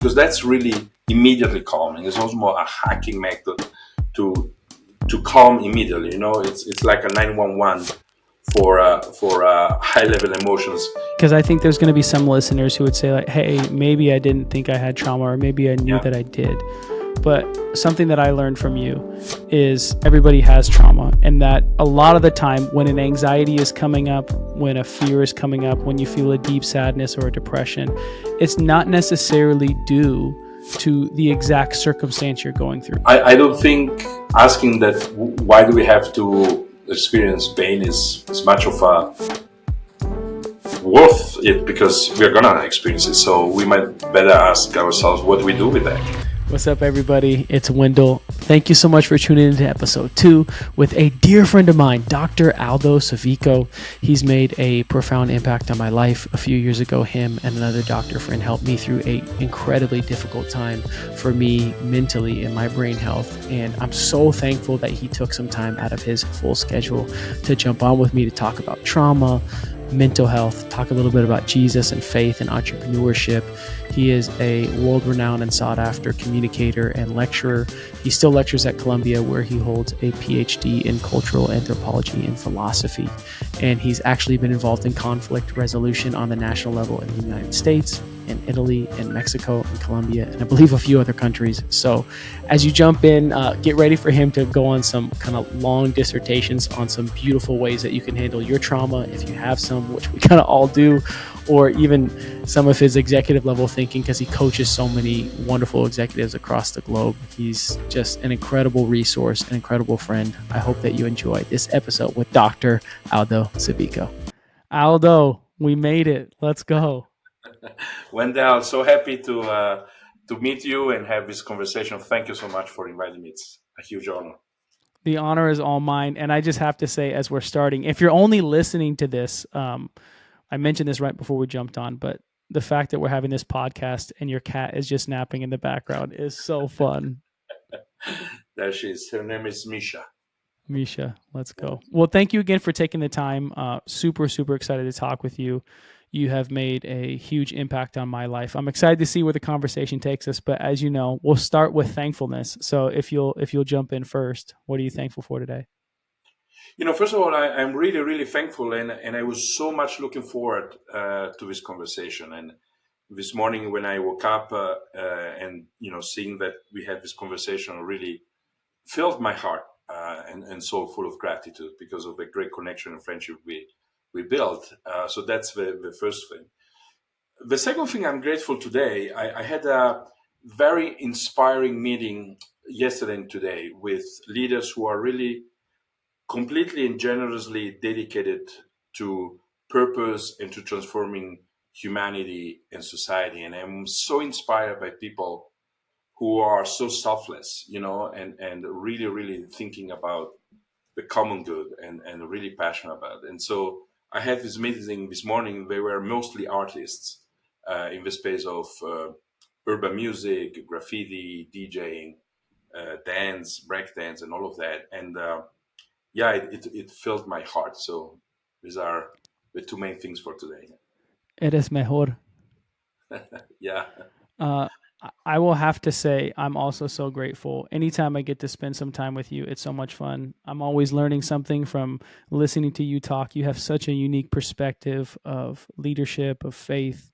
because that's really immediately calming. It's also more a hacking method to calm immediately. It's like a 911 for high level emotions. Because I think there's going to be some listeners who would say like, hey, maybe I didn't think I had trauma, or maybe I knew that I did. But something that I learned from you is everybody has trauma, and that a lot of the time when an anxiety is coming up, when a fear is coming up, when you feel a deep sadness or a depression, it's not necessarily due to the exact circumstance you're going through. I don't think asking that why do we have to experience pain is much of a worth it, because we're gonna experience it. So we might better ask ourselves what do we do with that. What's up, everybody? It's Wendell. Thank you so much for tuning into episode 2 with a dear friend of mine, Dr. Aldo Civico. He's made a profound impact on my life. A few years ago, him and another doctor friend helped me through an incredibly difficult time for me mentally and my brain health. And I'm so thankful that he took some time out of his full schedule to jump on with me to talk about trauma, mental health, talk a little bit about Jesus and faith and entrepreneurship. He is a world-renowned and sought-after communicator and lecturer. He still lectures at Columbia, where he holds a PhD in cultural anthropology and philosophy. And he's actually been involved in conflict resolution on the national level in the United States, in Italy, in Mexico, in Colombia, and I believe a few other countries. So as you jump in, get ready for him to go on some kind of long dissertations on some beautiful ways that you can handle your trauma, if you have some, which we kind of all do, or even some of his executive level thinking, because he coaches so many wonderful executives across the globe. He's just an incredible resource, an incredible friend. I hope that you enjoy this episode with Dr. Aldo Civico. Aldo, we made it. Let's go. Wendell, so happy to meet you and have this conversation. Thank you so much for inviting me. It's a huge honor. The honor is all mine. And I just have to say, as we're starting, if you're only listening to this, I mentioned this right before we jumped on, but the fact that we're having this podcast and your cat is just napping in the background is so fun. There she is. Her name is Misha. Misha, let's go. Well, thank you again for taking the time. Super, super excited to talk with you. You have made a huge impact on my life. I'm excited to see where the conversation takes us, but as you know, we'll start with thankfulness. So if you'll jump in first, what are you thankful for today? First of all, I'm really, really thankful, and I was so much looking forward to this conversation. And this morning when I woke up and seeing that we had this conversation really filled my heart and soul full of gratitude because of the great connection and friendship we built. So that's the first thing. The second thing I'm grateful today, I had a very inspiring meeting yesterday and today with leaders who are really completely and generously dedicated to purpose and to transforming humanity and society. And I'm so inspired by people who are so selfless, and really, really thinking about the common good and really passionate about it. And so I had this meeting this morning. They were mostly artists in the space of urban music, graffiti, DJing, dance, breakdance, and all of that. And it filled my heart. So these are the two main things for today. Eres mejor. Yeah. I will have to say I'm also so grateful. Anytime I get to spend some time with you, it's so much fun. I'm always learning something from listening to you talk. You have such a unique perspective of leadership, of faith,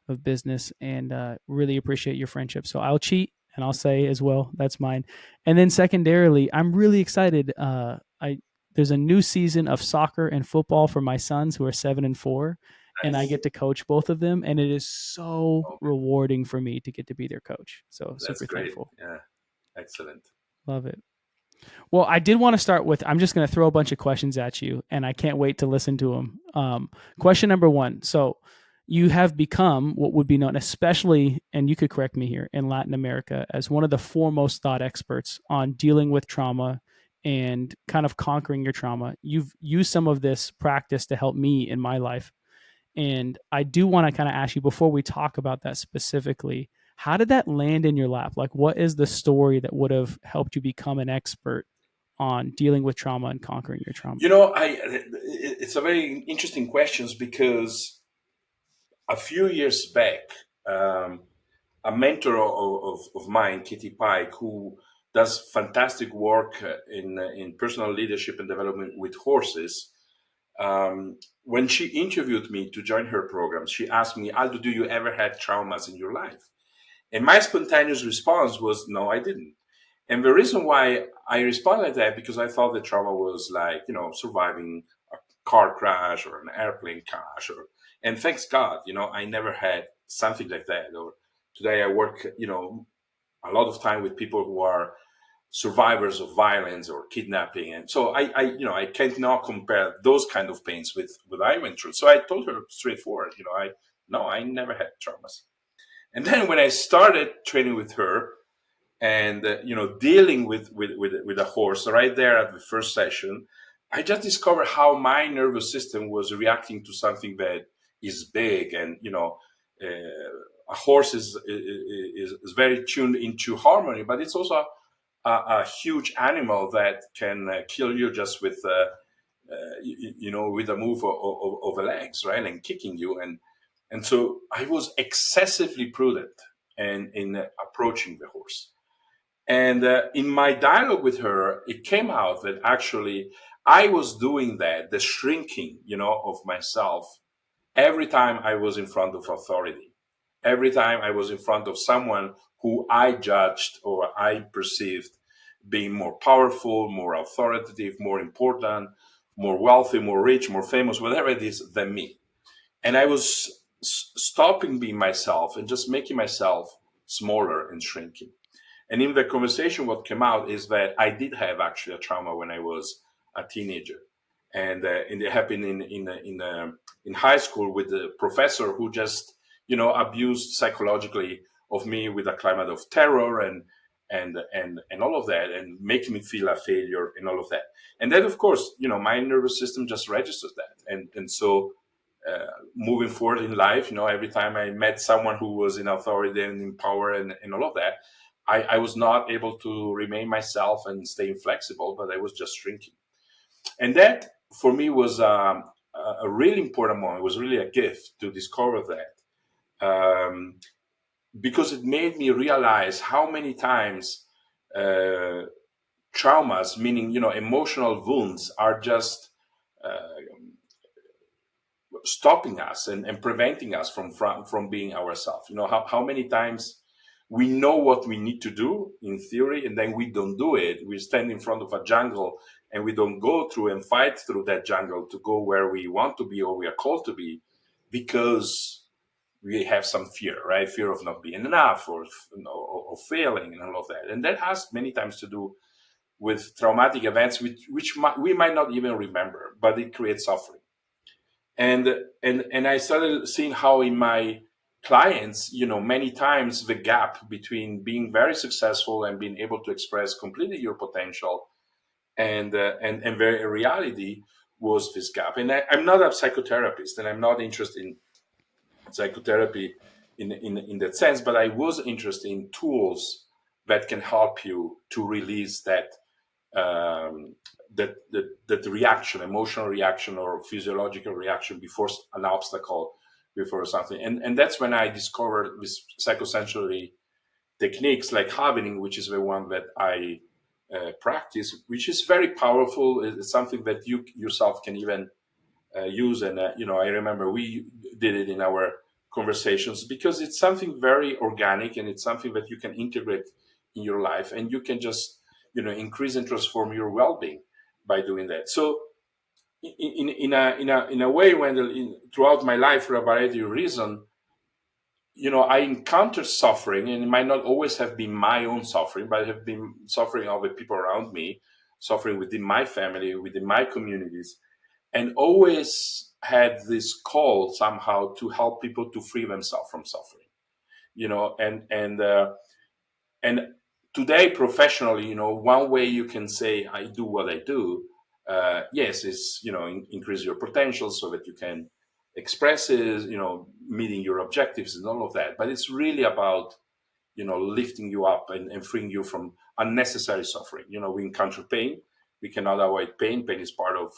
of business, and really appreciate your friendship. So I'll cheat and I'll say as well, that's mine. And then secondarily, I'm really excited. There's a new season of soccer and football for my sons who are 7 and 4. And I get to coach both of them, and it is so rewarding for me to get to be their coach. So That's super great. Thankful. Yeah, excellent. Love it. Well, I did want to start with, I'm just going to throw a bunch of questions at you, and I can't wait to listen to them. Question number 1. So you have become what would be known, especially, and you could correct me here, in Latin America, as one of the foremost thought experts on dealing with trauma and kind of conquering your trauma. You've used some of this practice to help me in my life. And I do want to kind of ask you, before we talk about that specifically, how did that land in your lap? Like, what is the story that would have helped you become an expert on dealing with trauma and conquering your trauma? It's a very interesting question, because a few years back, a mentor of mine, Kitty Pike, who does fantastic work in personal leadership and development with horses. When she interviewed me to join her program, she asked me, Aldo, do you ever had traumas in your life? And my spontaneous response was, no, I didn't. And the reason why I responded like that, because I thought the trauma was like, surviving a car crash or an airplane crash, and thanks God, I never had something like that. Or today I work, a lot of time with people who are survivors of violence or kidnapping, and so I can't now compare those kind of pains with what I went through. So I told her straightforward, I never had traumas. And then when I started training with her, and dealing with a horse right there at the first session, I just discovered how my nervous system was reacting to something that is big. And a horse is very tuned into harmony, but it's also a huge animal that can kill you just with with a move of the legs, right, and kicking you. And so I was excessively prudent and in approaching the horse. And in my dialogue with her, it came out that actually I was doing that, the shrinking, of myself every time I was in front of authority, every time I was in front of someone who I judged or I perceived being more powerful, more authoritative, more important, more wealthy, more rich, more famous, whatever it is, than me. And I was stopping being myself and just making myself smaller and shrinking. And in the conversation, what came out is that I did have actually a trauma when I was a teenager, and it happened in high school with the professor who just abused psychologically of me with a climate of terror and all of that, and making me feel a failure and all of that. And then, of course, my nervous system just registers that, and so moving forward in life, every time I met someone who was in authority and in power and all of that, I was not able to remain myself and stay flexible, but I was just shrinking. And that for me was a really important moment. It was really a gift to discover that, because it made me realize how many times uh, traumas, meaning emotional wounds, are just stopping us and preventing us from being ourselves. How many times we know what we need to do in theory, and then we don't do it. We stand in front of a jungle and we don't go through and fight through that jungle to go where we want to be or we are called to be, because we have some fear, right? Fear of not being enough, or or failing and all of that. And that has many times to do with traumatic events which we might not even remember, but it creates suffering. And I started seeing how in my clients, many times the gap between being very successful and being able to express completely your potential and very reality was this gap. And I'm not a psychotherapist, and I'm not interested in psychotherapy in that sense, but I was interested in tools that can help you to release um, that reaction, emotional reaction or physiological reaction before an obstacle, before something. And that's when I discovered this psychosensory techniques like Havening, which is the one that I practice, which is very powerful. It's something that you yourself can even use. And I remember we did it in our conversations because it's something very organic, and it's something that you can integrate in your life, and you can just increase and transform your well-being by doing that. So in a way, Wendell, throughout my life, for a variety of reasons, I encountered suffering, and it might not always have been my own suffering, but it have been suffering of the people around me, suffering within my family, within my communities, and always had this call somehow to help people to free themselves from suffering. And today, professionally, one way you can say I do what I do, yes, is increase your potential so that you can express it, meeting your objectives and all of that. But it's really about lifting you up and freeing you from unnecessary suffering. We encounter pain. We cannot avoid pain. Pain is part of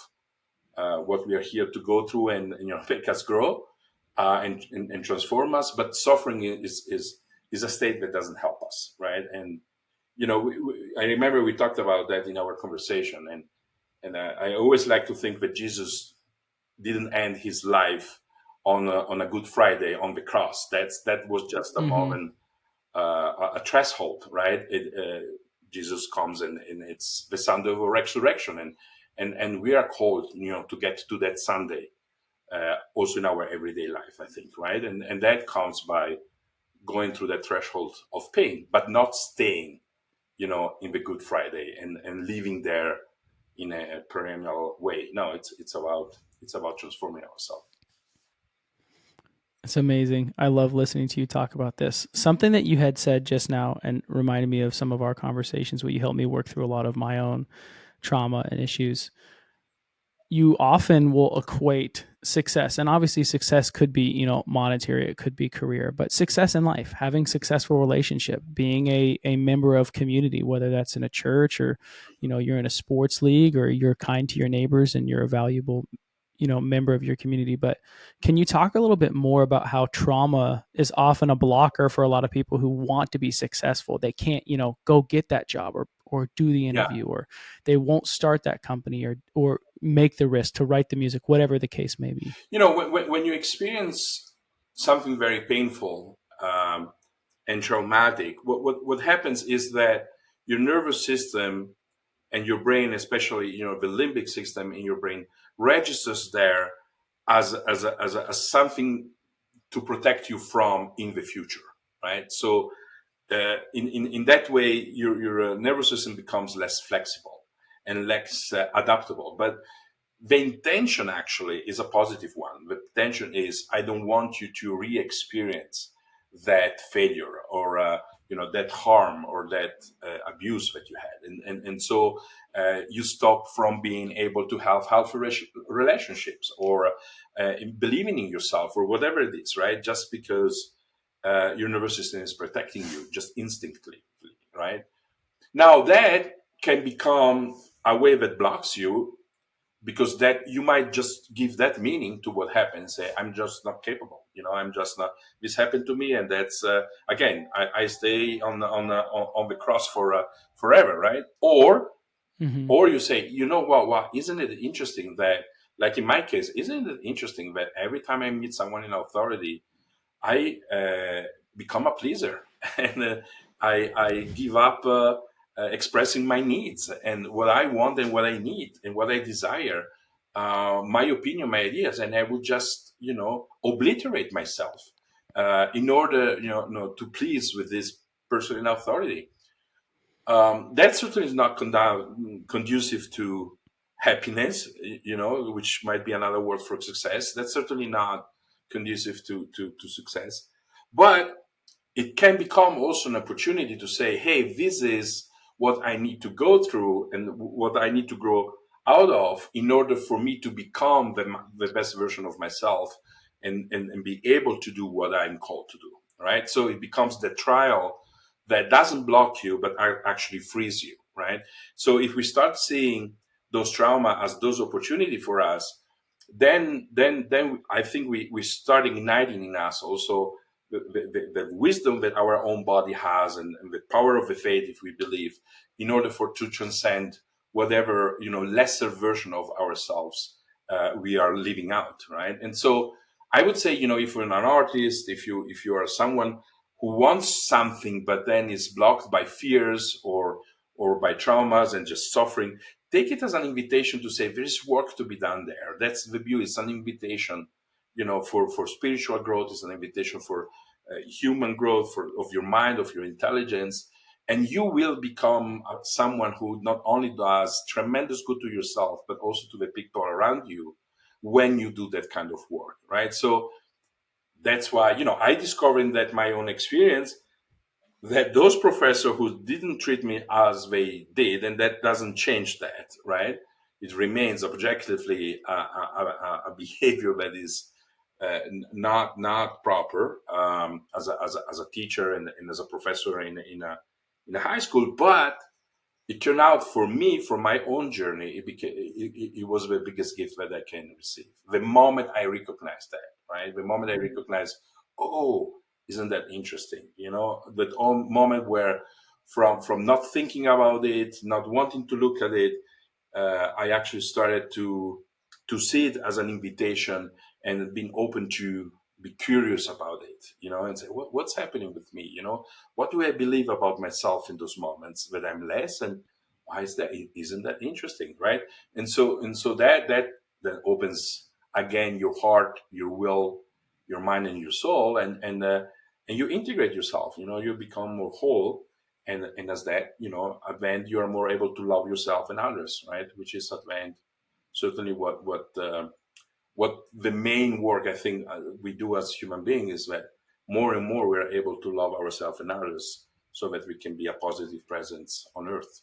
what we are here to go through and make us grow and transform us. But suffering is is a state that doesn't help us, right? And I remember we talked about that in our conversation, and I always like to think that Jesus didn't end his life on a Good Friday on the cross. That was just a Mm-hmm. moment, a threshold, right? Jesus comes, and it's the Sunday of resurrection, and we are called, to get to that Sunday, also in our everyday life, I think, right? And that comes by going through that threshold of pain, but not staying, in the Good Friday and living there in a perennial way. No, it's about transforming ourselves. It's amazing. I love listening to you talk about this. Something that you had said just now and reminded me of some of our conversations where you helped me work through a lot of my own trauma and issues. You often will equate success, and obviously success could be, monetary, it could be career, but success in life, having successful relationship, being a member of community, whether that's in a church or, you're in a sports league, or you're kind to your neighbors and you're a valuable, member of your community. But can you talk a little bit more about how trauma is often a blocker for a lot of people who want to be successful? They can't, go get that job, or do the Yeah. interview, or they won't start that company, or make the risk to write the music, whatever the case may be. When you experience something very painful, and traumatic, what happens is that your nervous system and your brain, especially the limbic system in your brain, registers there as something to protect you from in the future, right? So in that way, your nervous system becomes less flexible and less adaptable. But the intention actually is a positive one. The intention is, I don't want you to re-experience that failure, or that harm, or that abuse that you had, and so you stop from being able to have healthy relationships, or in believing in yourself, or whatever it is, right? Just because your nervous system is protecting you, just instinctively, right? Now that can become a way that blocks you, because that you might just give that meaning to what happened. Say, I'm just not capable, I'm just not, this happened to me, and that's again, I stay on the cross for forever, right? Mm-hmm. Or you say, what, isn't it interesting that, like in my case, isn't it interesting that every time I meet someone in authority, I become a pleaser, and I give up expressing my needs and what I want and what I need and what I desire, my opinion, my ideas, and I would just obliterate myself in order to please with this person in authority. That certainly is not conducive to happiness, which might be another word for success. That's certainly not conducive to success. But it can become also an opportunity to say, hey, this is what I need to go through and what I need to grow out of in order for me to become the best version of myself, and be able to do what I'm called to do. Right. So it becomes the trial that doesn't block you, but actually frees you. Right. So if we start seeing those trauma as those opportunity for us, then I think we start igniting in us also the wisdom that our own body has, and the power of the faith, if we believe, in order for to transcend whatever lesser version of ourselves we are living out, right? And so I would say, if you're an artist, if you are someone who wants something but then is blocked by fears, or by traumas and just suffering, take it as an invitation to say there is work to be done there. That's the view. It's an invitation, for spiritual growth. It's an invitation for human growth, of your mind, of your intelligence, and you will become someone who not only does tremendous good to yourself, but also to the people around you when you do that kind of work, right? So that's why, I discovered in that my own experience, that those professors who didn't treat me as they did, and that doesn't change that, right? It remains objectively a behavior that is not proper, as a teacher, and as a professor in a high school. But it turned out for me, for my own journey, it was the biggest gift that I can receive. The moment I recognized that, right? The moment I recognized, oh, isn't that interesting? That moment where from not thinking about it, not wanting to look at it, I actually started to see it as an invitation and being open to be curious about it, and say, what's happening with me? What do I believe about myself in those moments that I'm less, and why is that? Isn't that interesting, right? And so that opens again your heart, your will, your mind, and your soul, and you integrate yourself. You become more whole, and as that advent, you are more able to love yourself and others, right? Which is advent certainly what the main work I think we do as human beings is that more and more we're able to love ourselves and others so that we can be a positive presence on earth.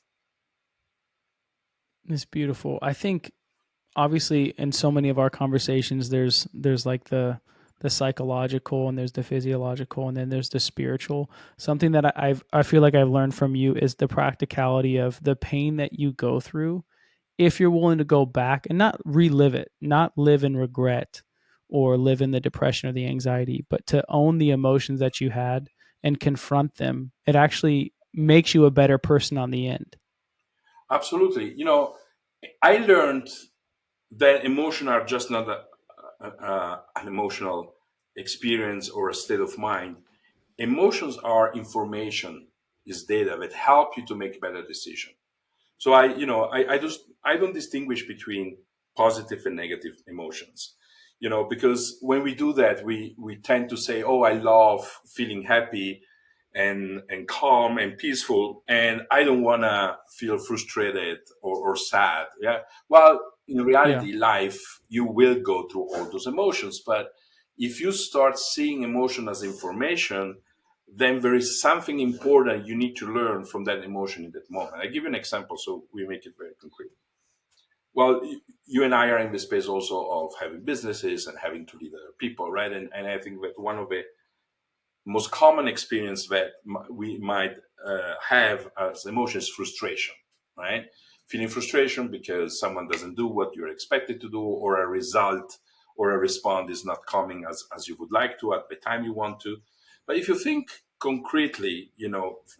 It's beautiful. I think obviously in so many of our conversations there's like the psychological and there's the physiological and then there's the spiritual. Something that I feel like I've learned from you is the practicality of the pain that you go through. If you're willing to go back and not relive it, not live in regret or live in the depression or the anxiety, but to own the emotions that you had and confront them, it actually makes you a better person on the end. Absolutely. I learned that emotion are just not an emotional experience or a state of mind. Emotions are information, is data that help you to make better decisions. So I don't distinguish between positive and negative emotions, because when we do that, we tend to say, oh, I love feeling happy and calm and peaceful, and I don't want to feel frustrated or sad. Yeah. Well, in Yeah. reality, life, you will go through all those emotions, but if you start seeing emotion as information, then there is something important you need to learn from that emotion in that moment. I give you an example so we make it very concrete. Well, you and I are in the space also of having businesses and having to lead other people, right? And I think that one of the most common experience that we might have as emotion is frustration, right? Feeling frustration because someone doesn't do what you're expected to do, or a result or a response is not coming as you would like to at the time you want to. But if you think concretely,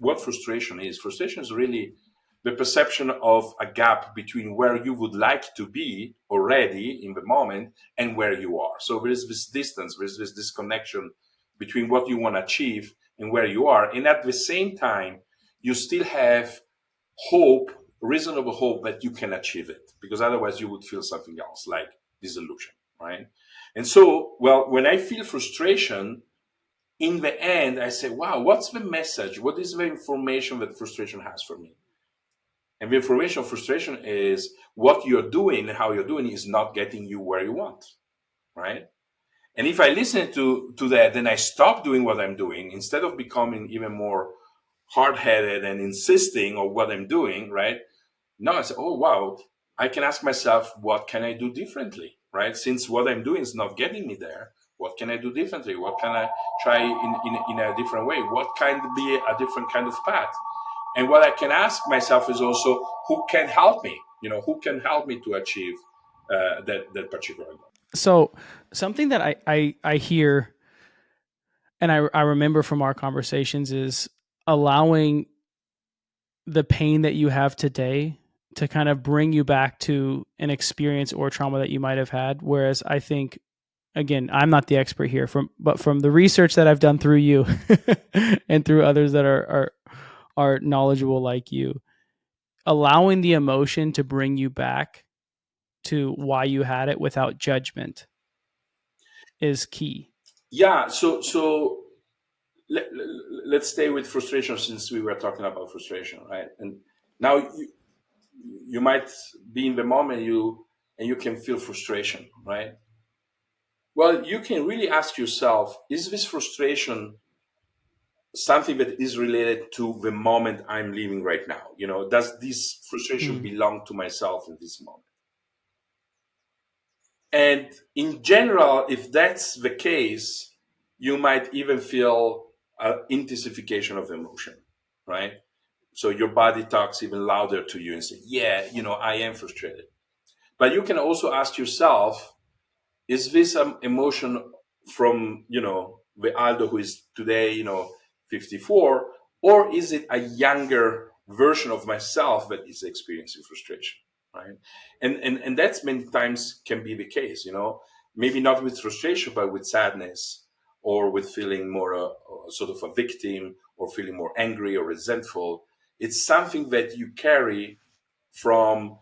what frustration is really the perception of a gap between where you would like to be already in the moment and where you are. So there is this distance, there is this disconnection between what you want to achieve and where you are. And at the same time, you still have hope, reasonable hope that you can achieve it, because otherwise you would feel something else like disillusion, right? And so, well, when I feel frustration, in the end, I say, wow, what's the message? What is the information that frustration has for me? And the information of frustration is what you're doing and how you're doing is not getting you where you want, right? And if I listen to that, then I stop doing what I'm doing instead of becoming even more hard headed and insisting on what I'm doing, right? Now I say, oh, wow, I can ask myself, what can I do differently, right? Since what I'm doing is not getting me there, what can I do differently? What can I try in a different way? What can be a different kind of path? And what I can ask myself is also, who can help me? Who can help me to achieve that particular goal? So something that I hear and I remember from our conversations is allowing the pain that you have today to kind of bring you back to an experience or trauma that you might have had. Whereas I think, again, I'm not the expert here, but from the research that I've done through you and through others that are knowledgeable like you, allowing the emotion to bring you back to why you had it without judgment is key. Yeah. So let's stay with frustration since we were talking about frustration, right? And now you might be in the moment and you can feel frustration, right? Well, you can really ask yourself, is this frustration something that is related to the moment I'm living right now? Does this frustration Mm. belong to myself in this moment? And in general, if that's the case, you might even feel intensification of emotion, right? So your body talks even louder to you and say, yeah, I am frustrated. But you can also ask yourself, is this emotion from, the Aldo who is today, 54, or is it a younger version of myself that is experiencing frustration, right? And that's many times can be the case, maybe not with frustration, but with sadness, or with feeling more sort of a victim, or feeling more angry or resentful. It's something that you carry from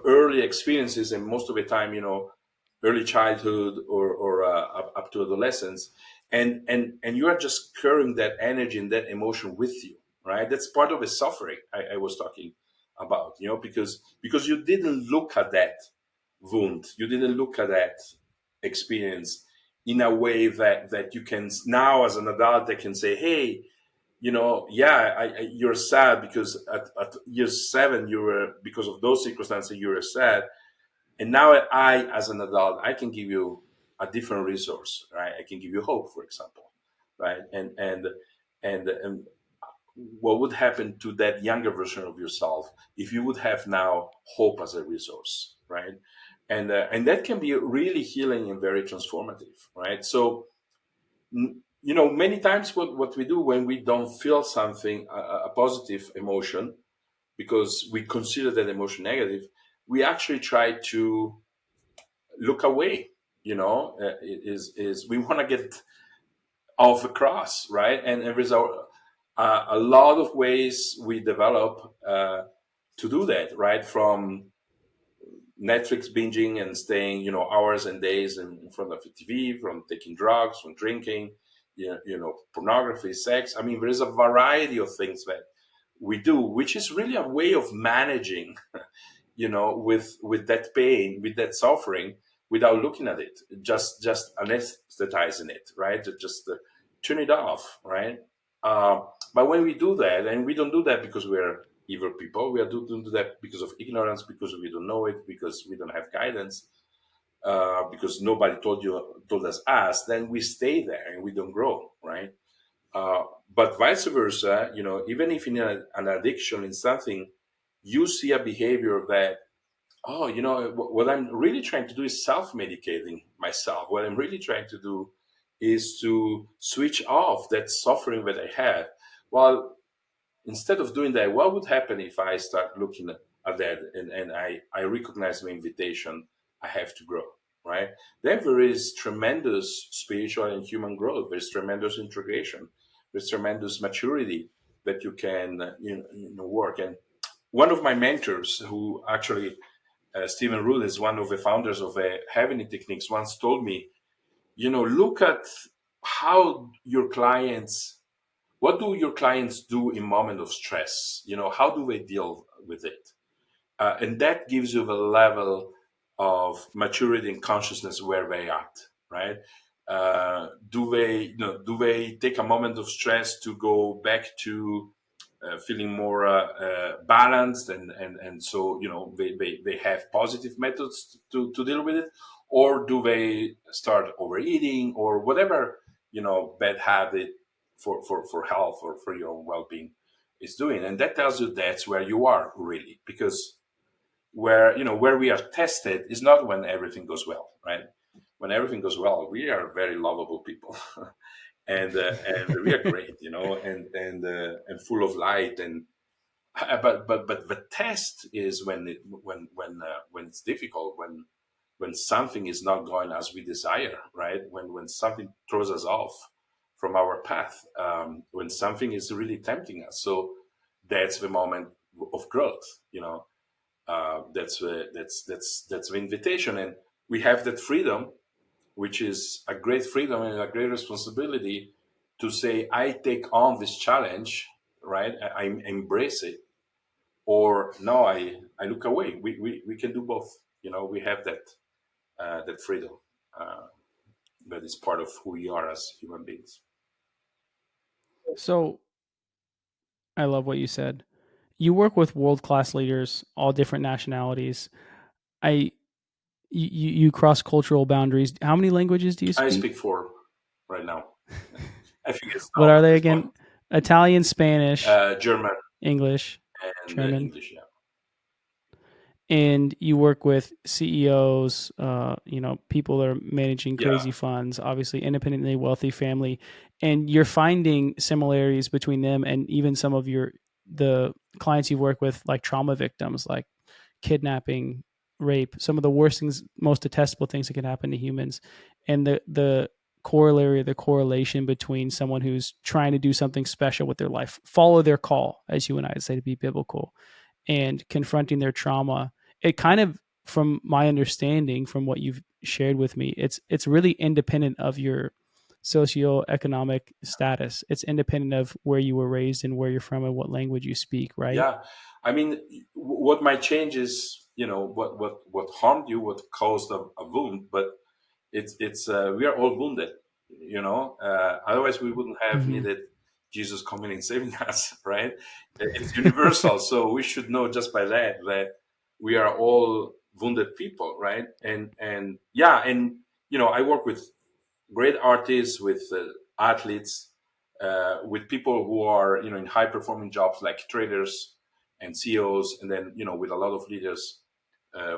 early experiences, and most of the time early childhood, or up to adolescence, and you are just carrying that energy and that emotion with you, right? That's part of the suffering I was talking about, because you didn't look at that wound, you didn't look at that experience in a way that you can now, as an adult, that can say, hey, yeah, you're sad because at year 7 you were, because of those circumstances you were sad, and now I, as an adult, I can give you a different resource, right? I can give you hope, for example, right? And what would happen to that younger version of yourself if you would have now hope as a resource, right? And that can be really healing and very transformative, right? So many times what we do when we don't feel something, a positive emotion, because we consider that emotion negative, we actually try to look away. Is we want to get off the cross, right? And there's a lot of ways we develop to do that, right? From Netflix binging and staying, hours and days in front of the TV, from taking drugs, from drinking, pornography, sex. I mean, there is a variety of things that we do, which is really a way of managing, with that pain, with that suffering, without looking at it, just anesthetizing it, right? Just turn it off, right? Uh, but when we do that, and we don't do that because we're evil people, we are do that because of ignorance, because we don't know it, because we don't have guidance, because nobody told us, then we stay there and we don't grow, right? Uh, but vice versa, even if in an addiction in something, you see a behavior that, oh, what I'm really trying to do is self-medicating myself. What I'm really trying to do is to switch off that suffering that I had. Well, instead of doing that, what would happen if I start looking at that, and I recognize the invitation I have to grow, right? Then there is tremendous spiritual and human growth. There's tremendous integration. There's tremendous maturity that you can work. And one of my mentors, who actually, Stephen Rule, is one of the founders of Heavenly Techniques, once told me, look at how your clients, what do your clients do in moment of stress? How do they deal with it? And that gives you the level of maturity and consciousness where they at, right? Do they take a moment of stress to go back to feeling more balanced, and so they have positive methods to deal with it, or do they start overeating or whatever bad habit for health or for your own well-being is doing? And that tells you that's where you are really, because where we are tested is not when everything goes well, right? When everything goes well, we are very lovable people. And we are great, and full of light. And but the test is when it's difficult, when something is not going as we desire, right? When something throws us off from our path, when something is really tempting us. So that's the moment of growth. That's the invitation, and we have that freedom, which is a great freedom and a great responsibility, to say, I take on this challenge, right? I embrace it, or no, I look away. We can do both. We have that freedom, uh, that is part of who we are as human beings. So I love what you said. You work with world class leaders, all different nationalities. I you cross cultural boundaries. How many languages do you I speak? speak four right now. I think it's What enough are at they this point. again? Italian, Spanish, German English, and German. English, yeah. and you work with CEOs, people that are managing Yeah, crazy funds, obviously independently wealthy family, and you're finding similarities between them and even some of the clients you work with, like trauma victims, like kidnapping, rape, some of the worst things, most detestable things that can happen to humans, and the corollary, the correlation between someone who's trying to do something special with their life, follow their call, as you and I say to be biblical, and confronting their trauma. It kind of, from my understanding, from what you've shared with me, it's really independent of your socioeconomic status. It's independent of where you were raised and where you're from and what language you speak, right? yeah. I mean, what might change is, what harmed you, what caused a wound, but it's we are all wounded, otherwise we wouldn't have Mm-hmm. needed Jesus coming and saving us, right? It's universal, so we should know just by that we are all wounded people, right? And yeah, and I work with great artists, with athletes, with people who are in high performing jobs like traders and CEOs, and then with a lot of leaders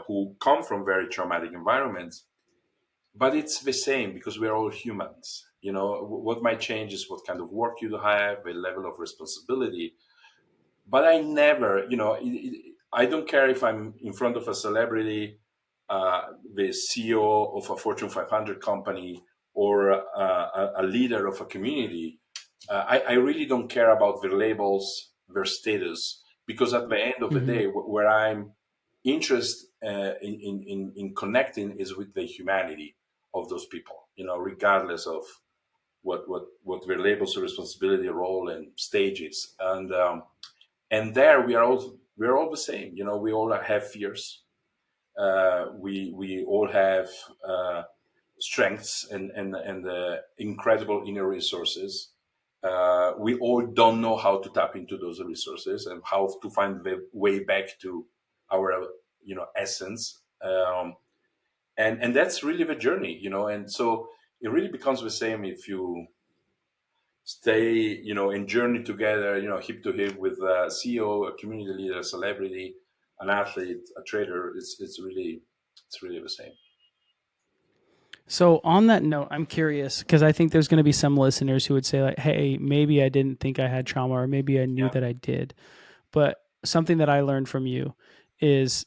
who come from very traumatic environments. But it's the same because we're all humans. What might change is what kind of work you have, a level of responsibility. But I never, I don't care if I'm in front of a celebrity, the CEO of a Fortune 500 company, or a leader of a community. I really don't care about their labels, their status, because at the end of the Mm-hmm. day, where I'm interested in connecting is with the humanity of those people, regardless of what their labels, or responsibility, role, and stage is. And there we're all the same. We all have fears. We all have strengths and incredible inner resources. We all don't know how to tap into those resources and how to find the way back to our essence. And that's really the journey. And so it really becomes the same if you stay, and journey together, hip to hip with a CEO, a community leader, a celebrity, an athlete, a trader. It's really the same. So on that note, I'm curious because I think there's going to be some listeners who would say like, "Hey, maybe I didn't think I had trauma, or maybe I knew Yeah. that I did." But something that I learned from you is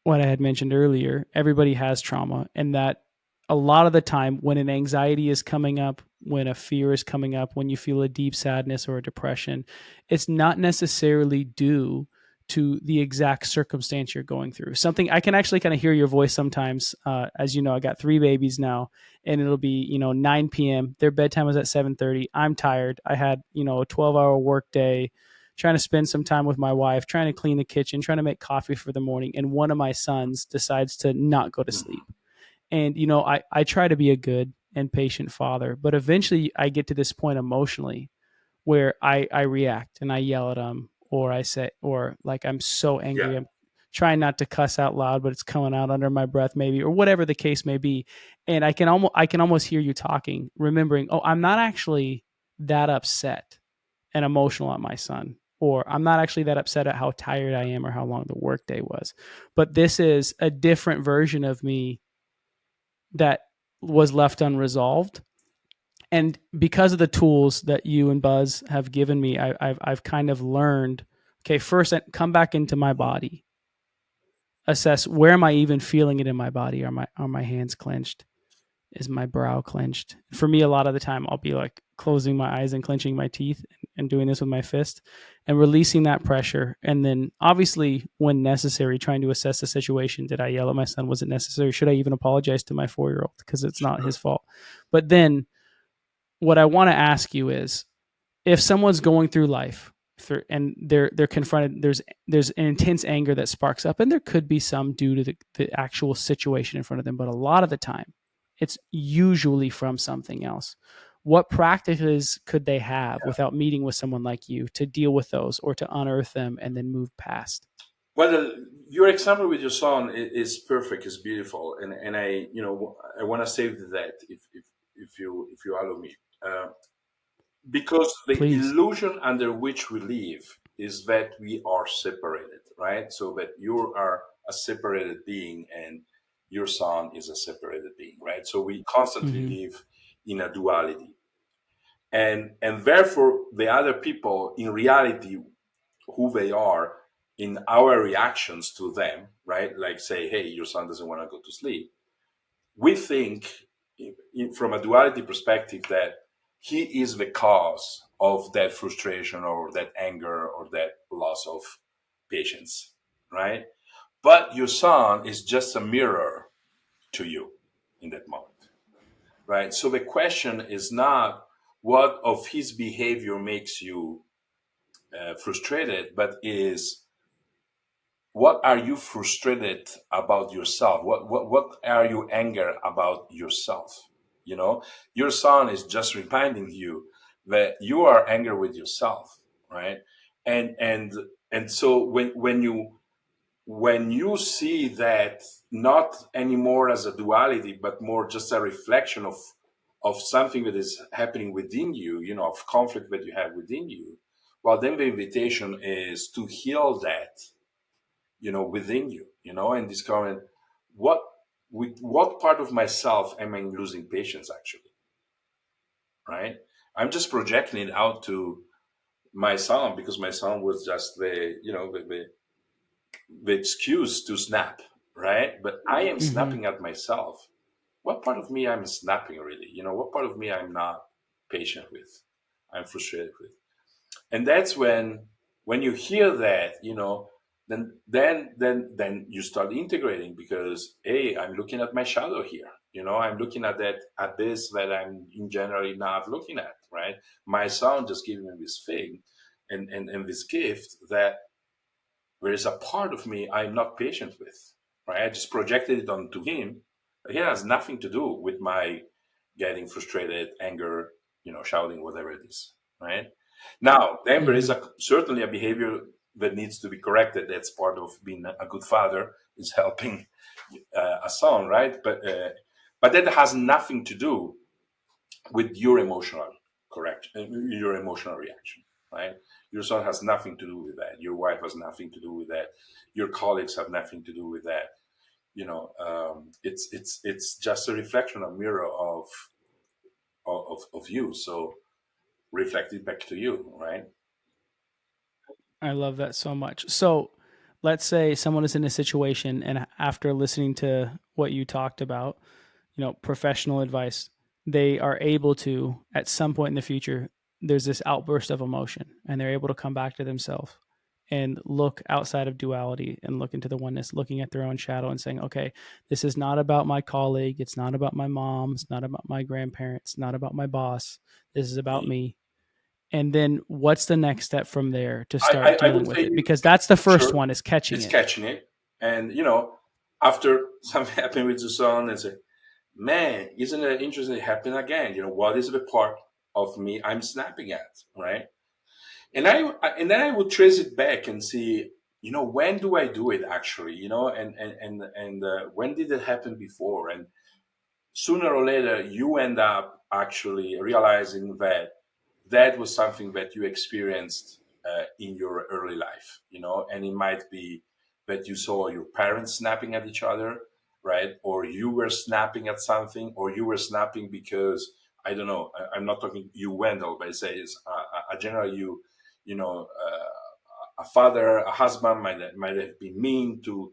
what I had mentioned earlier. Everybody has trauma, and that a lot of the time, when an anxiety is coming up, when a fear is coming up, when you feel a deep sadness or a depression, it's not necessarily due to the exact circumstance you're going through. Something I can actually kind of hear your voice sometimes. As you know, I got three babies now, and it'll be 9 p.m. Their bedtime was at 7:30. I'm tired. I had a 12-hour work day, trying to spend some time with my wife, trying to clean the kitchen, trying to make coffee for the morning, and one of my sons decides to not go to sleep. Mhm. And I try to be a good and patient father, but eventually I get to this point emotionally where I react and I yell at him, or I say, or like I'm so Yeah. angry, I'm trying not to cuss out loud, but it's coming out under my breath maybe, or whatever the case may be. And I can almost hear you talking, remembering, oh, I'm not actually that upset and emotional at my son, or I'm not actually that upset at how tired I am or how long the workday was. But this is a different version of me that was left unresolved. And because of the tools that you and Buzz have given me, I've kind of learned. Okay, first, come back into my Mhm. body, assess where am I even feeling it in my body. Are my hands clenched? Is my brow clenched? For me, a lot of the time, I'll be like closing my eyes and clenching my teeth and doing this with my fist and releasing that pressure. And then, obviously, when necessary, trying to assess the situation. Did I yell at my son? Was it necessary? Should I even apologize to my 4-year-old? Because it's not his Sure. fault. But then, what I want to ask you is, if someone's going through life and they're confronted, there's an intense anger that sparks up, and there could be some due to the actual situation in front of them, but a lot of the time it's usually from something else. What practices could they have without meeting with someone like you to deal with those or to unearth them and then move past? Well, your example with your son is perfect. Is beautiful, and I want to save that if you allow me. Uh, because the Please. illusion under which we live is that we are separated, right? So that you are a separated being, and your son is a separated being, right? So we constantly Mm-hmm. live in a duality, and therefore the other people in reality, who they are in our reactions to them, right? Like say, hey, your son doesn't want to go to sleep. We think from a duality perspective that he is the cause of that frustration or that anger or that loss of patience, right? But your son is just a mirror to you in that moment, right? So the question is not what of his behavior makes you frustrated, but is what are you frustrated about yourself? What are you anger about yourself? You know, your son is just reminding you that you are angry with yourself, right? And and and so when you see that not anymore as a duality, but more just a reflection of something that is happening within you, you know, of conflict that you have within you, well, then the invitation is to heal that, you know, within you, you know, and discovering what with what part of myself am I losing patience actually, right? I'm just projecting it out to my son because my son was just the, you know, the excuse to snap, right? But I am Mm-hmm. snapping at myself. What part of me I'm snapping really? You know, what part of me I'm not patient with? I'm frustrated with. And that's when you hear that, you know, then you start integrating because hey, I'm looking at my shadow here. You know, I'm looking at that abyss that I'm in generally not looking at, right? My son just giving me this thing and this gift that there is a part of me I'm not patient with, right? I just projected it onto him. But it has nothing to do with my getting frustrated, anger, you know, shouting, whatever it is, right? Now, then there is Mm-hmm. certainly a behavior that needs to be corrected. That's part of being a good father is helping a son, right? But that has nothing to do with your emotional your emotional reaction, right? Your son has nothing to do with that. Your wife has nothing to do with that. Your colleagues have nothing to do with that. You know, it's just a reflection, a mirror of you. So reflect it back to you, right? I love that so much. So, let's say someone is in a situation, and after listening to what you talked about, professional advice, they are able to, at some point in the future, there's this outburst of emotion, and they're able to come back to themselves and look outside of duality and look into the oneness, looking at their own shadow and saying, okay, this is not about my colleague. It's not about my mom. It's not about my grandparents. Not about my boss. This is about Me. me. And then what's the next step from there to I, start I would dealing say with it? Because that's the first sure, one, is catching it's it. catching it. And, you know, after something happened with the son and say, man, isn't it interesting it happened again? You know, what is the part of me I'm snapping at, right? And then I would trace it back and see, you know, when do I do it actually, you know, and when did it happen before? And sooner or later, you end up actually realizing that that was something that you experienced in your early life, you know, and it might be that you saw your parents snapping at each other, right? Or you were snapping at something, or you were snapping because I don't know. I'm not talking you, Wendell, but I say it's a general you, you know, a father, a husband might have been mean to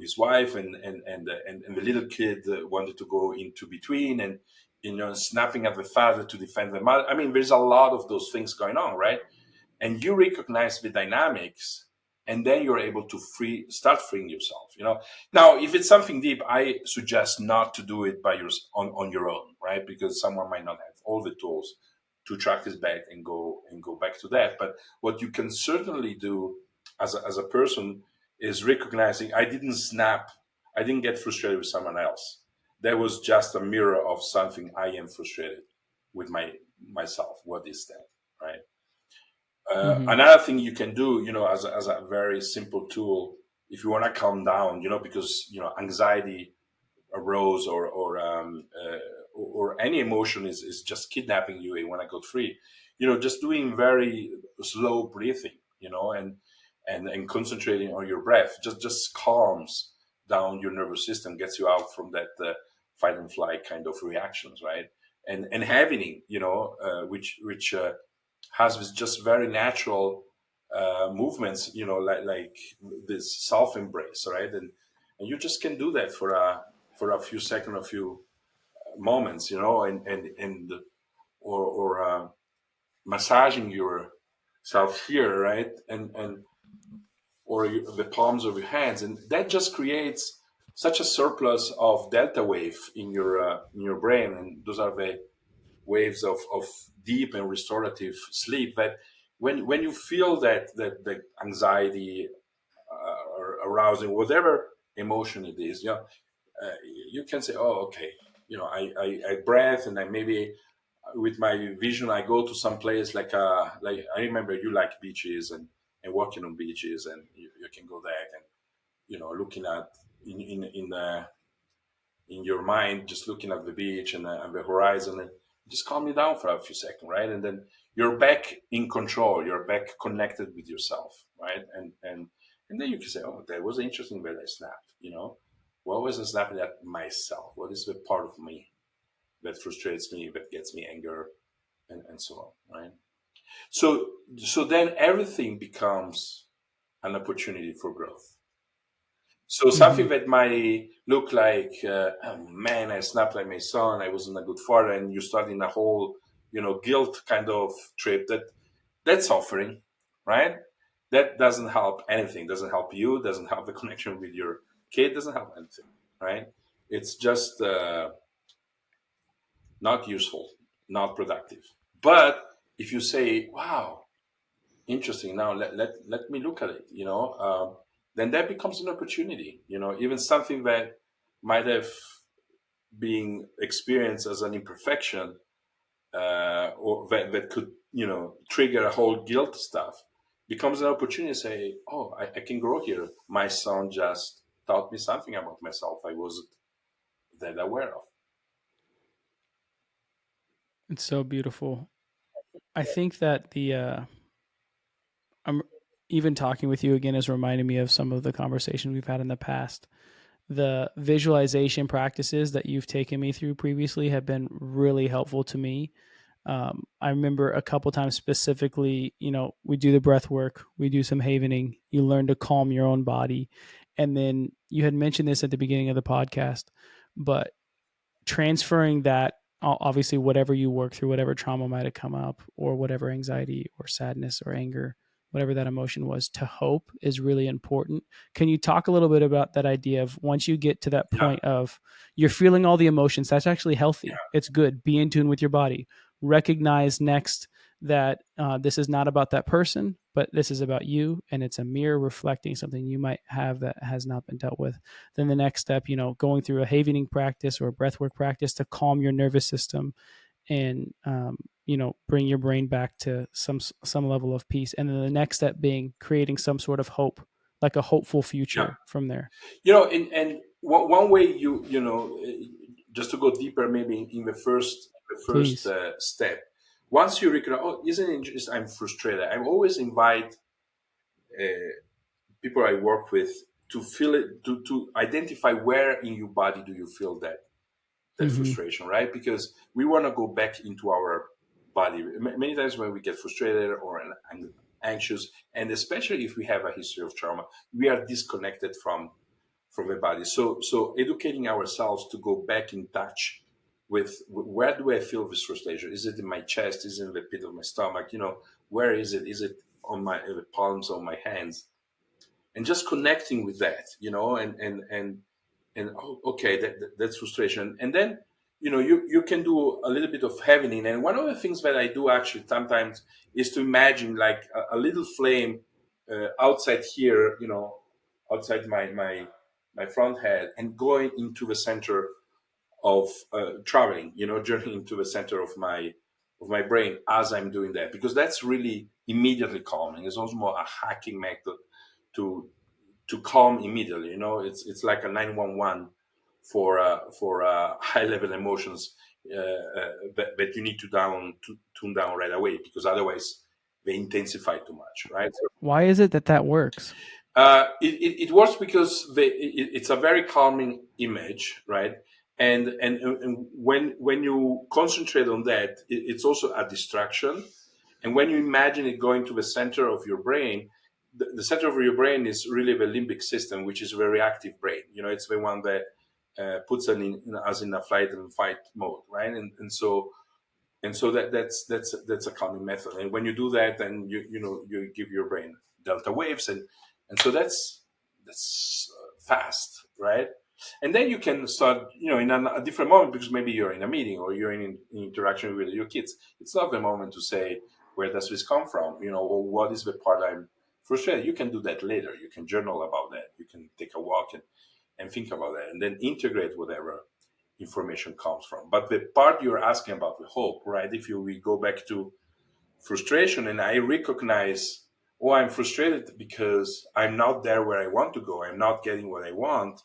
his wife, and the little kid wanted to go into between and you know snapping at the father to defend the mother. I mean, there's a lot of those things going on, right? And you recognize the dynamics, and then you're able to start freeing yourself, you know. Now if it's something deep, I suggest not to do it on your own, right? Because someone might not have all the tools to track this back and go back to that. But what you can certainly do as a person is recognizing I didn't snap, I didn't get frustrated with someone else. That was just a mirror of something I am frustrated with myself. What is that, right? Mm-hmm. Another thing you can do, you know, as a very simple tool, if you want to calm down, you know, because you know anxiety arose or any emotion is just kidnapping you. You want to go free, you know, just doing very slow breathing, you know, and concentrating on your breath just calms down your nervous system, gets you out from that fight and flight kind of reactions, right? And having, which has this just very natural movements, like this self embrace, right? And you just can do that for a few seconds, a few moments, and or massaging yourself here, right? And or the palms of your hands, and that just creates such a surplus of delta wave in your brain, and those are the waves of deep and restorative sleep. That when you feel that the anxiety or arousing whatever emotion it is, uh, you can say, oh, okay, I breathe, and I maybe with my vision I go to some place like I remember you like beaches and walking on beaches, and you can go there and looking at in your mind, just looking at the beach and the horizon, and just calm you down for a few seconds, right? And then you're back in control, you're back connected with yourself, right? And then you can say, oh, that was interesting where I snapped, what was I snapping at myself? What is the part of me that frustrates me, that gets me anger, and so on, right? So then everything becomes an opportunity for growth. So Hmm. something that might look like, oh man, I snapped like my son, I wasn't a good father, and you start in a whole, guilt kind of trip. That's suffering, right? That doesn't help anything. Doesn't help you. Doesn't help the connection with your kid. Doesn't help anything, right? It's just not useful, not productive. But if you say, "Wow, interesting," now let me look at it, then that becomes an opportunity. Even something that might have been experienced as an imperfection, or that could trigger a whole guilt stuff, becomes an opportunity to say, oh, I can grow here. My son just taught me something about myself I wasn't that aware of. It's so beautiful. I think that I'm even talking with you again is reminding me of some of the conversations we've had in the past. The visualization practices that you've taken me through previously have been really helpful to me. I remember a couple times specifically, we do the breath work, we do some havening, you learn to calm your own body. And then you had mentioned this at the beginning of the podcast, but transferring that, obviously whatever you work through, whatever trauma might have come up, or whatever anxiety or sadness or anger, whatever that emotion was, to hope is really important. Can you talk a little bit about that idea of once you get to that Yeah, point of you're feeling all the emotions, that's actually healthy, it's good, be in tune with your body, recognize next that this is not about that person, but this is about you, and it's a mirror reflecting something you might have that has not been dealt with. Then the next step, going through a havening practice or a breathwork practice to calm your nervous system and bring your brain back to some level of peace. And then the next step being creating some sort of hope, like a hopeful yeah. future from there. And one way just to go deeper, maybe in the first Please. step, once you recognize, oh, isn't it just I'm frustrated? I always invite people I work with to feel it, to identify where in your body do you feel that Hmm. frustration, right? Because we want to go back into our body. Many times when we get frustrated or anxious, and especially if we have a history of trauma, we are disconnected from the body. So educating ourselves to go back in touch with where do I feel this frustration? Is it in my chest? Is it in the pit of my stomach? Where is it? Is it on the palms of my hands? And just connecting with that, and oh, okay, that's frustration. And then you can do a little bit of heavening. And one of the things that I do actually sometimes is to imagine like a little flame outside here, outside my front head, and going into the center of traveling, journeying to the center of my brain as I'm doing that, because that's really immediately calming. It's also more a hacking method to to calm immediately. It's like a 911 for high level emotions that you need to tune down right away, because otherwise they intensify too much, right? So, Why is it that that works? it works because it's a very calming image, right? And when you concentrate on that, it's also a distraction. And when you imagine it going to the center of your brain, the center of your brain is really the limbic system, which is a very active brain. It's the one that puts us in a flight and fight mode, right? And so that's a common method. And when you do that, then you give your brain delta waves, and so that's fast, right? And then you can start, in a different moment, because maybe you're in a meeting or you're in interaction with your kids. It's not the moment to say, where does this come from, or what is the part I'm frustrated. You can do that later. You can journal about that. You can take a walk and think about that, and then integrate whatever information comes from. But the part you're asking about, the hope, right? If we go back to frustration, and I recognize, oh, I'm frustrated because I'm not there where I want to go. I'm not getting what I want.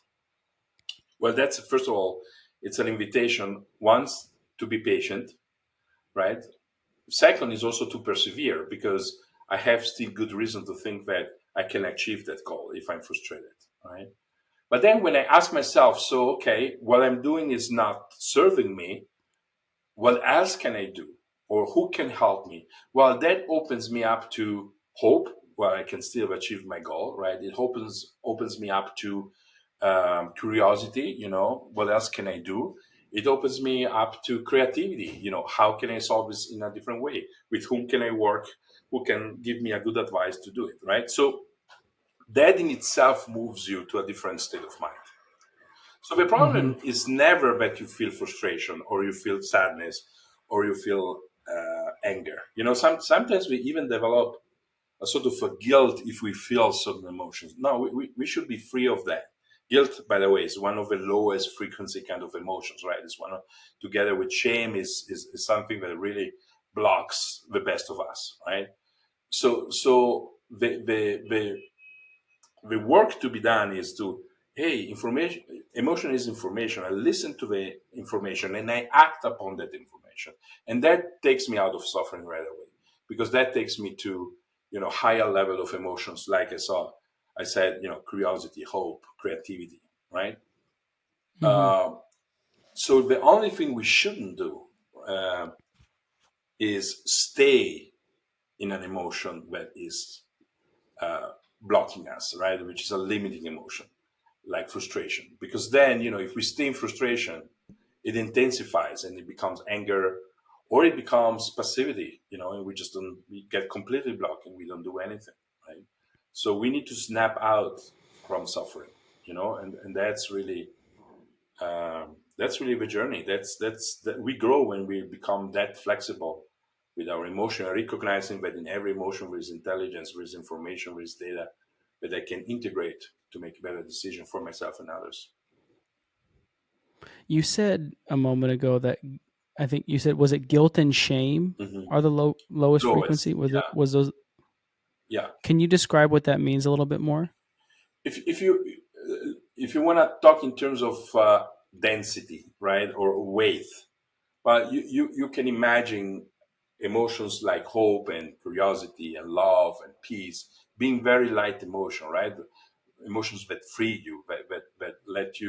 Well, that's, first of all, it's an invitation, once, to be patient, right? Second is also to persevere, because I have still good reason to think that I can achieve that goal if I'm frustrated, right? But then when I ask myself, so, okay, what I'm doing is not serving me, what else can I do? Or who can help me? Well, that opens me up to hope, where I can still achieve my goal, right? It opens me up to curiosity, what else can I do? It opens me up to creativity, how can I solve this in a different way? With whom can I work? Who can give me a good advice to do it, right? So that in itself moves you to a different state of mind. So the Hmm. problem is never that you feel frustration, or you feel sadness, or you feel anger. Sometimes we even develop a sort of a guilt if we feel certain emotions. No, we should be free of that. Guilt, by the way, is one of the lowest frequency kind of emotions, right? It's one of, together with shame, is something that really blocks the best of us, right? So the work to be done is to, hey, information, emotion is information. I listen to the information and I act upon that information, and that takes me out of suffering right away, because that takes me to, higher level of emotions, like I said, curiosity, hope, creativity, right? Hmm. So the only thing we shouldn't do uh, is stay in an emotion that is blocking us, right? Which is a limiting emotion, like frustration. Because then, if we stay in frustration, it intensifies and it becomes anger, or it becomes passivity, and we get completely blocked and we don't do anything, right? So we need to snap out from suffering, and that's really the journey. That we grow when we become that flexible with our emotion, recognizing that in every emotion there is intelligence, there is information, there is data that I can integrate to make a better decision for myself and others. You said a moment ago that I think you said, was it guilt and shame Hmm. are the lowest Lowest, frequency? yeah, Was those? yeah. Can you describe what that means a little bit more? If you want to talk in terms of density, right, or weight, well, you can imagine emotions like hope and curiosity and love and peace being very light emotion, right? Emotions that free you, that let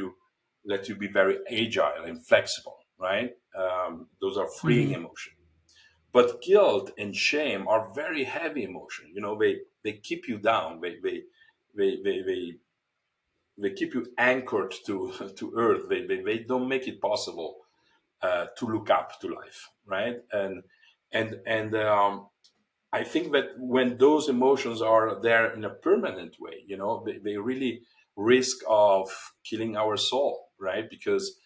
you be very agile and flexible, right? Those are freeing Hmm. emotion. But guilt and shame are very heavy emotion. They keep you down. They keep you anchored to to earth. They don't make it possible to look up to life, right? And I think that when those emotions are there in a permanent way, they really risk of killing our soul, right? Because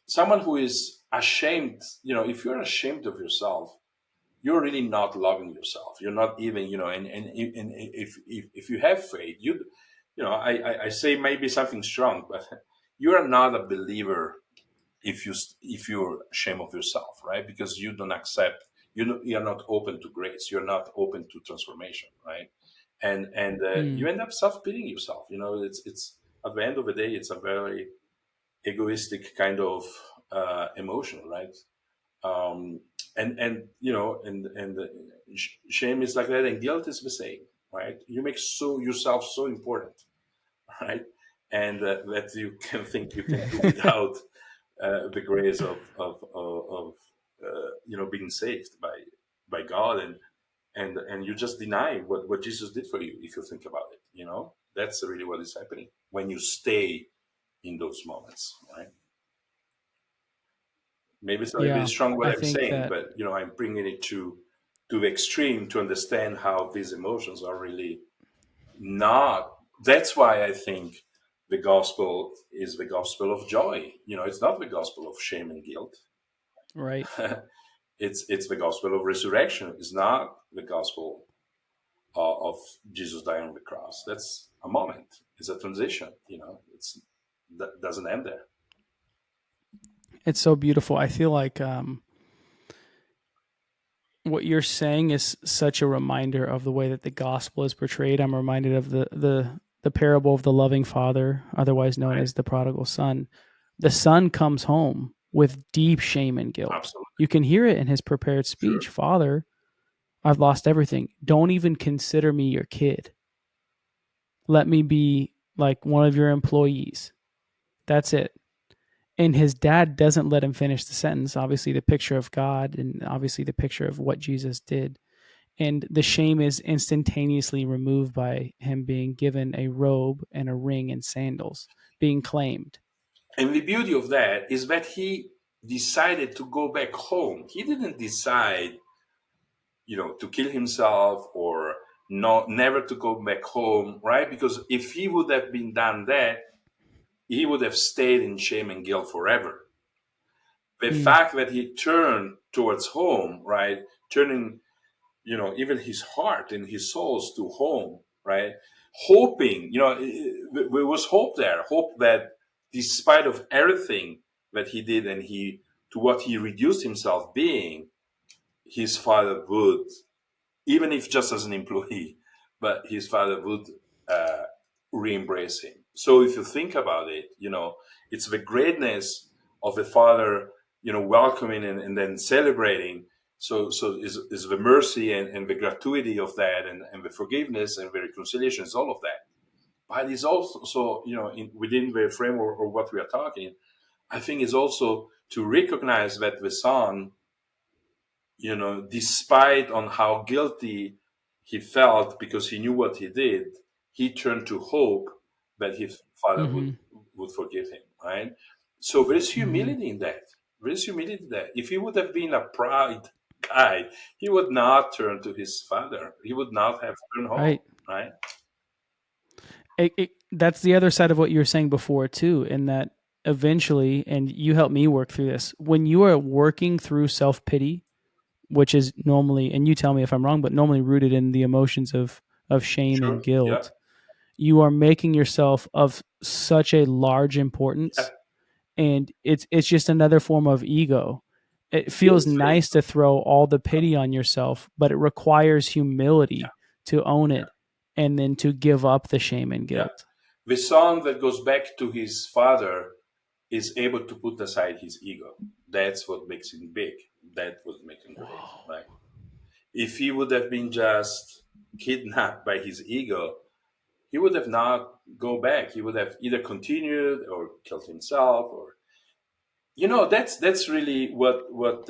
someone who is ashamed, if you're ashamed of yourself, you're really not loving yourself. You're not even, and if you have faith, I say maybe something strong, but you are not a believer if you're ashamed of yourself, right? Because you don't accept, you're not open to grace, you're not open to transformation, right? And Mm. you end up self-pitying yourself. It's at the end of the day, it's a very egoistic kind of emotion, right? um, And shame is like that, and guilt is the same, right? You make yourself so important, right? And that you can think you can do without the grace of being saved by God, and you just deny what Jesus did for you if you think about it. That's really what is happening when you stay in those moments, right? Maybe it's a little bit Yeah, strong what I I'm think saying, that but I'm bringing it to the extreme to understand how these emotions are really not. That's why I think the gospel is the gospel of joy. It's not the gospel of shame and guilt. right. It's the gospel of resurrection. It's not the gospel of Jesus dying on the cross. That's a moment. It's a transition. It's that doesn't end there. It's so beautiful. I feel like what you're saying is such a reminder of the way that the gospel is portrayed. I'm reminded of the parable of the loving father, otherwise known Right? as the prodigal son. The son comes home with deep shame and guilt. Absolutely. You can hear it in his prepared speech. Sure. Father, I've lost everything. Don't even consider me your kid. Let me be like one of your employees. That's it. And his dad doesn't let him finish the sentence. Obviously, the picture of God and obviously the picture of what Jesus did. And the shame is instantaneously removed by him being given a robe and a ring and sandals, being claimed. And the beauty of that is that he decided to go back home. He didn't decide, to kill himself or not, never to go back home, right? Because if he would have been done that, he would have stayed in shame and guilt forever. The Mm, fact that he turned towards home, right? Turning, even his heart and his souls to home, right? Hoping, there was hope there, hope that despite of everything that he did and to what he reduced himself being, his father would, even if just as an employee, but his father would uh, re-embrace him. So if you think about it, it's the greatness of the father, welcoming and then celebrating. So is the mercy and the gratuity of that, and the forgiveness and the reconciliation is all of that. But it's also, so within the framework of what we are talking, I think is also to recognize that the son, despite on how guilty he felt because he knew what he did, he turned to hope that his father would mm-hmm, would forgive him. Right. So there's mm-hmm. humility in that. There's humility in that. If he would have been a proud guy, he would not turn to his father. He would not have turned home. Right. Right. That's the other side of what you were saying before, too, in that eventually, and you helped me work through this, when you are working through self pity, which is normally, and you tell me if I'm wrong, but normally rooted in the emotions of shame and Sure. Yeah. guilt, you are making yourself of such a large Yeah. importance, and it's just another form of ego. It feels Yes. Yes. nice to throw all the pity on yourself, but it requires humility to own Yeah. it and then to give up the shame and Yeah. guilt. The son that goes back to his father is able to put aside his ego. That's what makes him big. That what makes him great, Whoa. right? If he would have been just kidnapped by his ego, he would have not go back. He would have either continued or killed himself, or that's really what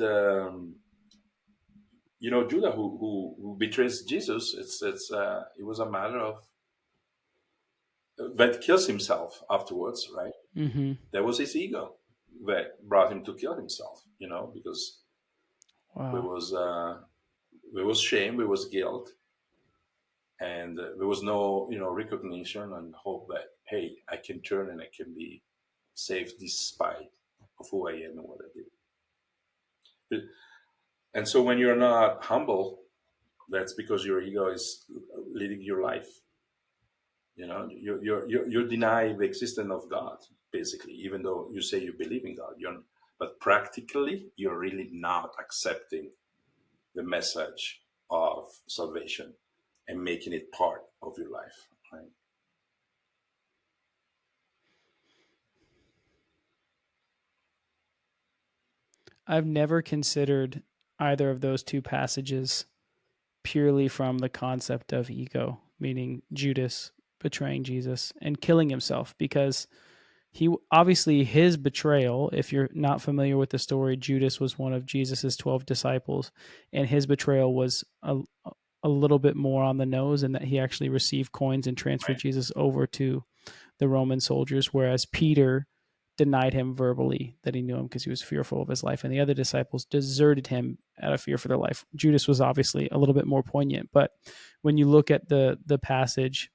Judah who betrays Jesus. It was a matter of that kills himself afterwards, right? Mm-hmm. That was his ego that brought him to kill himself, because there Wow. was uh, there was shame, there was guilt, and there was no recognition and hope that, hey, I can turn and I can be saved despite of who I am and what I did. And so when you're not humble, that's because your ego is leading your life. You deny the existence of God, basically, even though you say you believe in God. But practically, you're really not accepting the message of salvation and making it part of your life. Right? I've never considered. either of those two passages purely from the concept of ego, meaning Judas betraying Jesus and killing himself, because he obviously, his betrayal, if you're not familiar with the story, Judas was one of Jesus's 12 disciples, and his betrayal was a little bit more on the nose, in that he actually received coins and transferred Right. Jesus over to the Roman soldiers, whereas Peter denied him verbally that he knew him because he was fearful of his life, and the other disciples deserted him out of fear for their life. Judas was obviously a little bit more poignant, but when you look at the passage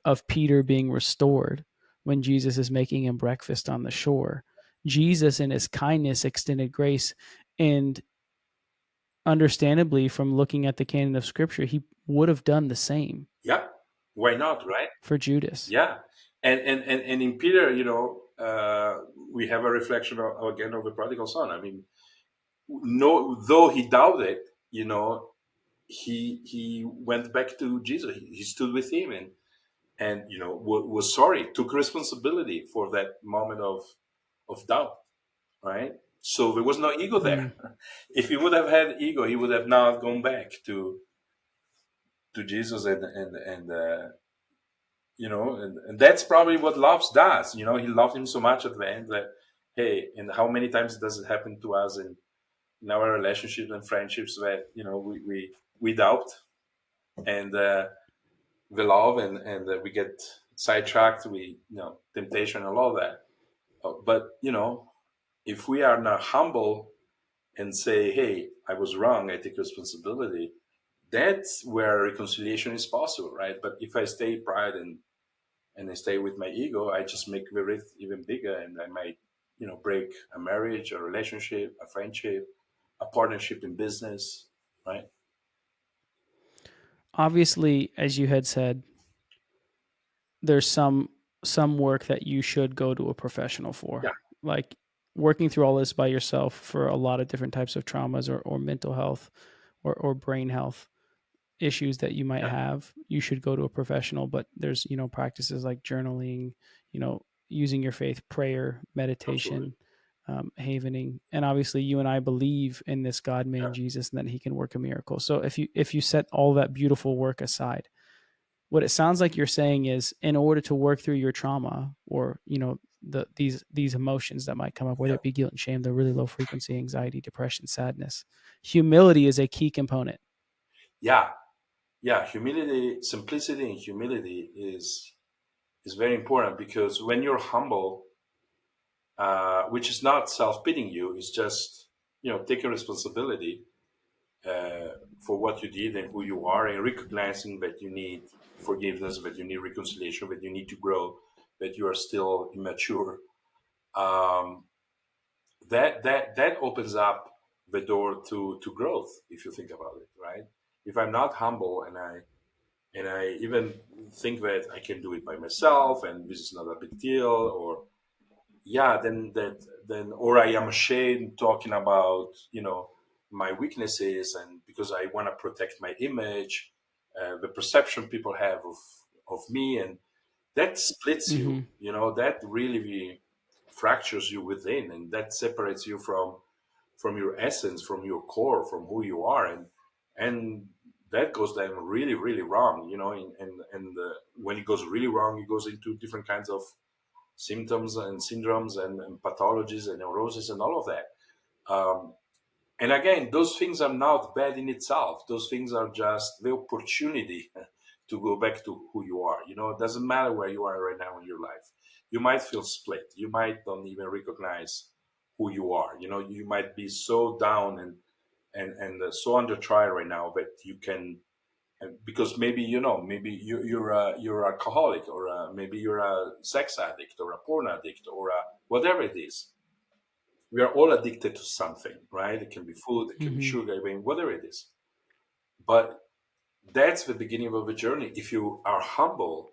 of Peter being restored when Jesus is making him breakfast on the shore, Jesus in his kindness extended grace, and understandably, from looking at the canon of scripture, he would have done the same Yeah. Why not, right? for Judas. Yeah. And in Peter, we have a reflection again of the prodigal son. I mean, no, though he doubted, he went back to Jesus. He stood with him, and was sorry, took responsibility for that moment of doubt, right? So there was no ego there. Mm. If he would have had ego, he would have not gone back to Jesus, and that's probably what love does. He loved him so much at the end that, hey, and how many times does it happen to us in our relationships and friendships that we doubt, and the love, and we get sidetracked, temptation and all that. But if we are not humble and say, hey, I was wrong, I take responsibility, that's where reconciliation is possible, right? But if I stay pride and I stay with my ego, I just make the rift even bigger, and I might break a marriage, a relationship, a friendship, a partnership in business, right? Obviously, as you had said, there's some work that you should go to a professional for. Yeah, Like, working through all this by yourself for a lot of different types of traumas, or mental health, or brain health issues that you might yeah, have, you should go to a professional. But there's, practices like journaling, using your faith, prayer, absolutely. meditation, havening, and obviously you and I believe in this God Yeah, man Jesus, and that he can work a miracle. So if you set all that beautiful work aside, what it sounds like you're saying is, in order to work through your trauma, or these emotions that might come up, whether yeah, it be guilt and shame, the really low frequency anxiety, depression, sadness, humility is a key component. yeah, yeah. Humility, simplicity, and humility is very important, because when you're humble, which is not self-pitying you, it's just taking responsibility for what you did and who you are, and recognizing that you need forgiveness, that you need reconciliation, that you need to grow, that you are still immature. Um, that opens up the door to growth, if you think about it, right? If I'm not humble, and I even think that I can do it by myself and this is not a big deal, or yeah, then or I am ashamed talking about my weaknesses, and because I want to protect my image, the perception people have of me, and that splits you. Mm-hmm. That really fractures you within, and that separates you from your essence, from your core, from who you are, and that goes then really, really wrong. And when it goes really wrong, it goes into different kinds of symptoms and syndromes and pathologies and neurosis and all of that. Um, and again, those things are not bad in itself. Those things are just the opportunity to go back to who you are. It doesn't matter where you are right now in your life. You might feel split. You might don't even recognize who you are. You might be so down and so under trial right now that you can, because maybe you're alcoholic, or maybe you're a sex addict or a porn addict, or whatever it is. We are all addicted to something, right? It can be food, it can be Mm-hmm. sugar, I mean, whatever it is. But that's the beginning of a journey. If you are humble,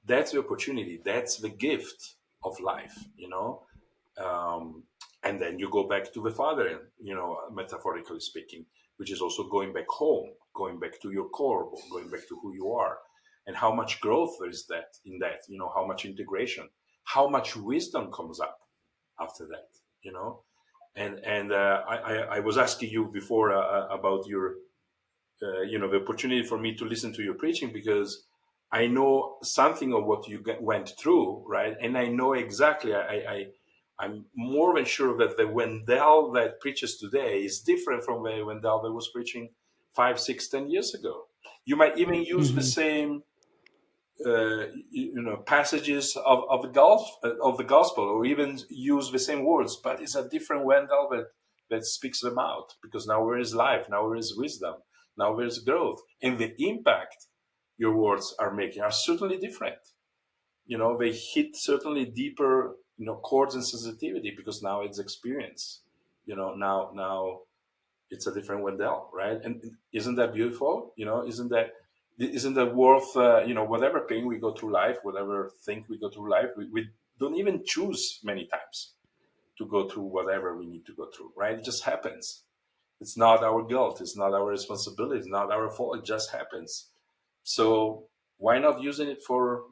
that's the opportunity, that's the gift of life. um, and then you go back to the father, metaphorically speaking, which is also going back home, going back to your core, going back to who you are, and how much growth there is that in that, how much integration, how much wisdom comes up after that, you know. And I was asking you before about your the opportunity for me to listen to your preaching, because I know something of what you went through, right? And I know exactly. I'm more than sure that the Wendell that preaches today is different from the Wendell that was preaching 5, 6, 10 years ago. You might even use the Hmm. same passages of the gospel, or even use the same words, but it's a different Wendell that speaks them out, because now there is life, now there is wisdom, now there is growth, and the impact your words are making are certainly different. They hit certainly deeper chords and sensitivity, because now it's experience. Now it's a different Wendell, right? And isn't that beautiful? Isn't that worth whatever pain we go through life, whatever thing we go through life, we don't even choose many times to go through whatever we need to go through, right? It just happens. It's not our guilt, it's not our responsibility, it's not our fault, it just happens. So why not using it for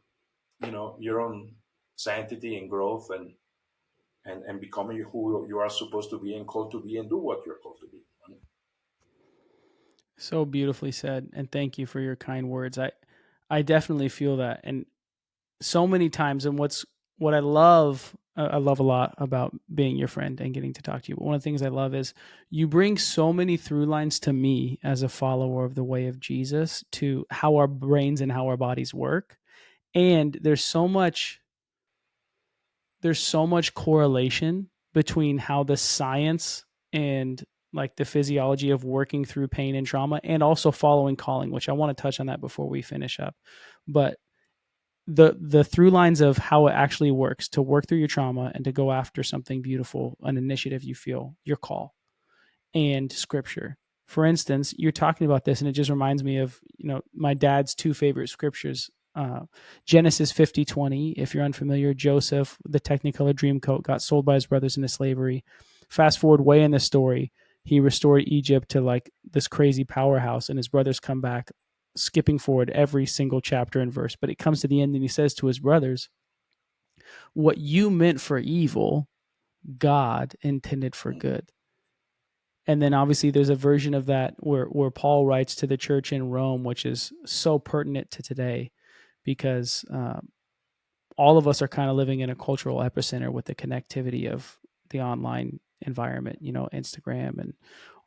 your own sanctity and growth, and becoming who you are supposed to be and called to be, and do what you're called to be. So beautifully said, and thank you for your kind words. I definitely feel that, and so many times. And what I love a lot about being your friend and getting to talk to you. But one of the things I love is you bring so many through lines to me as a follower of the way of Jesus, to how our brains and how our bodies work. And there's so much correlation between how the science and like the physiology of working through pain and trauma, and also following calling, which I want to touch on that before we finish up. But the through lines of how it actually works to work through your trauma and to go after something beautiful, an initiative you feel, your call, and scripture. For instance, you're talking about this, and it just reminds me of my dad's two favorite scriptures. Genesis 50:20. If you're unfamiliar, Joseph, the Technicolor Dreamcoat, got sold by his brothers into slavery. Fast forward way in the story, he restored Egypt to like this crazy powerhouse, and his brothers come back, skipping forward every single chapter and verse. But it comes to the end, and he says to his brothers, "What you meant for evil, God intended for good." And then obviously there's a version of that where Paul writes to the church in Rome, which is so pertinent to today, because all of us are kind of living in a cultural epicenter with the connectivity of the online environment, Instagram and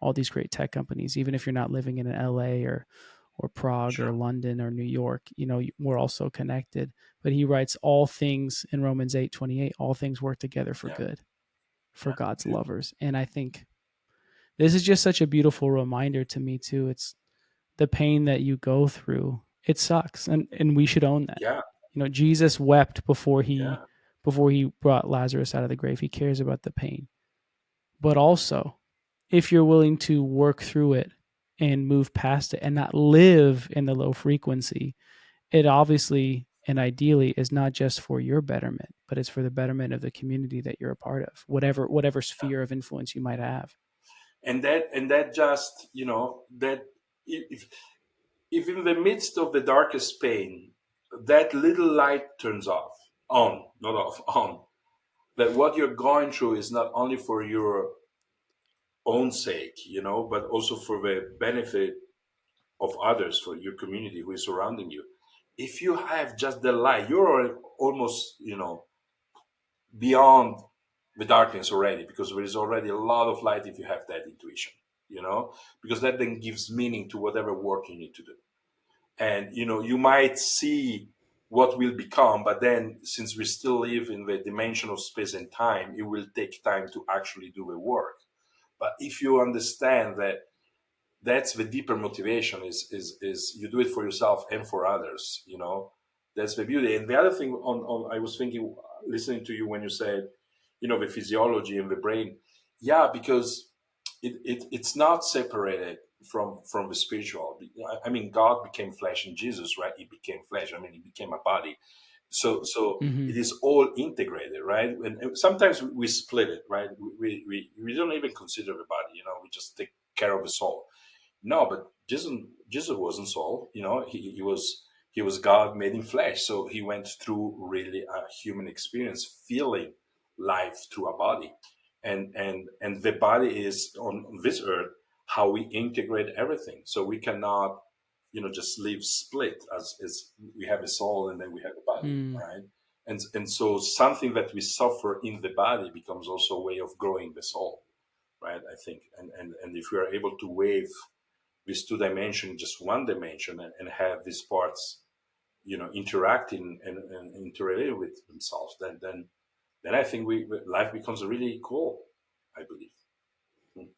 all these great tech companies. Even if you're not living in an LA or Prague or Sure. London or New York, we're also connected. But he writes all things in Romans 8:28, all things work together for Yeah. good for Yeah. God's Beautiful. lovers. And I think this is just such a beautiful reminder to me too. It's the pain that you go through. It sucks, and we should own that. Yeah. Jesus wept Yeah. before he brought Lazarus out of the grave. He cares about the pain. But also, if you're willing to work through it and move past it and not live in the low frequency, it obviously and ideally is not just for your betterment, but it's for the betterment of the community that you're a part of, whatever sphere of influence you might have. And that just that, if if in the midst of the darkest pain, that little light turns off, on, not off, on, that what you're going through is not only for your own sake, but also for the benefit of others, for your community who is surrounding you. If you have just the light, you're almost, beyond the darkness already, because there is already a lot of light if you have that intuition, because that then gives meaning to whatever work you need to do. And you might see what will become, but then since we still live in the dimension of space and time, it will take time to actually do the work. But if you understand that that's the deeper motivation, is you do it for yourself and for others, that's the beauty. And the other thing, on I was thinking, listening to you when you said, the physiology and the brain. Yeah, because it's not separated from the spiritual. I mean, God became flesh in Jesus, right? He became flesh. I mean, he became a body. So Mm-hmm. it is all integrated, right? And sometimes we split it, right? We don't even consider the body. We just take care of the soul. No, but Jesus wasn't soul. He was God made in flesh. So he went through really a human experience, feeling life through a body. and the body is on this earth how we integrate everything. So we cannot, just live split as we have a soul and then we have a body, Mm, right? And so something that we suffer in the body becomes also a way of growing the soul, right? I think, and if we are able to wave this two dimension, just one dimension, and have these parts, interacting and interrelated with themselves, then I think life becomes really cool, I believe. Mm.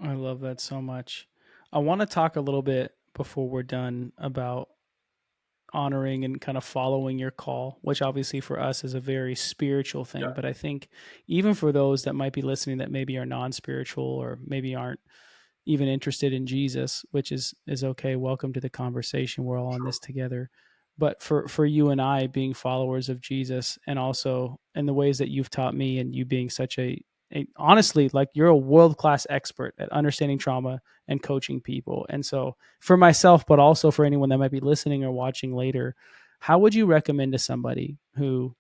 I love that so much. I want to talk a little bit before we're done about honoring and kind of following your call, which obviously for us is a very spiritual thing. Yeah, But I think even for those that might be listening that maybe are non spiritual or maybe aren't even interested in Jesus, which is okay. Welcome to the conversation. We're all in sure. this together. But for you and I being followers of Jesus, and also in the ways that you've taught me, and you being such a honestly, like, you're a world class expert at understanding trauma and coaching people. And so for myself, but also for anyone that might be listening or watching later, how would you recommend to somebody who,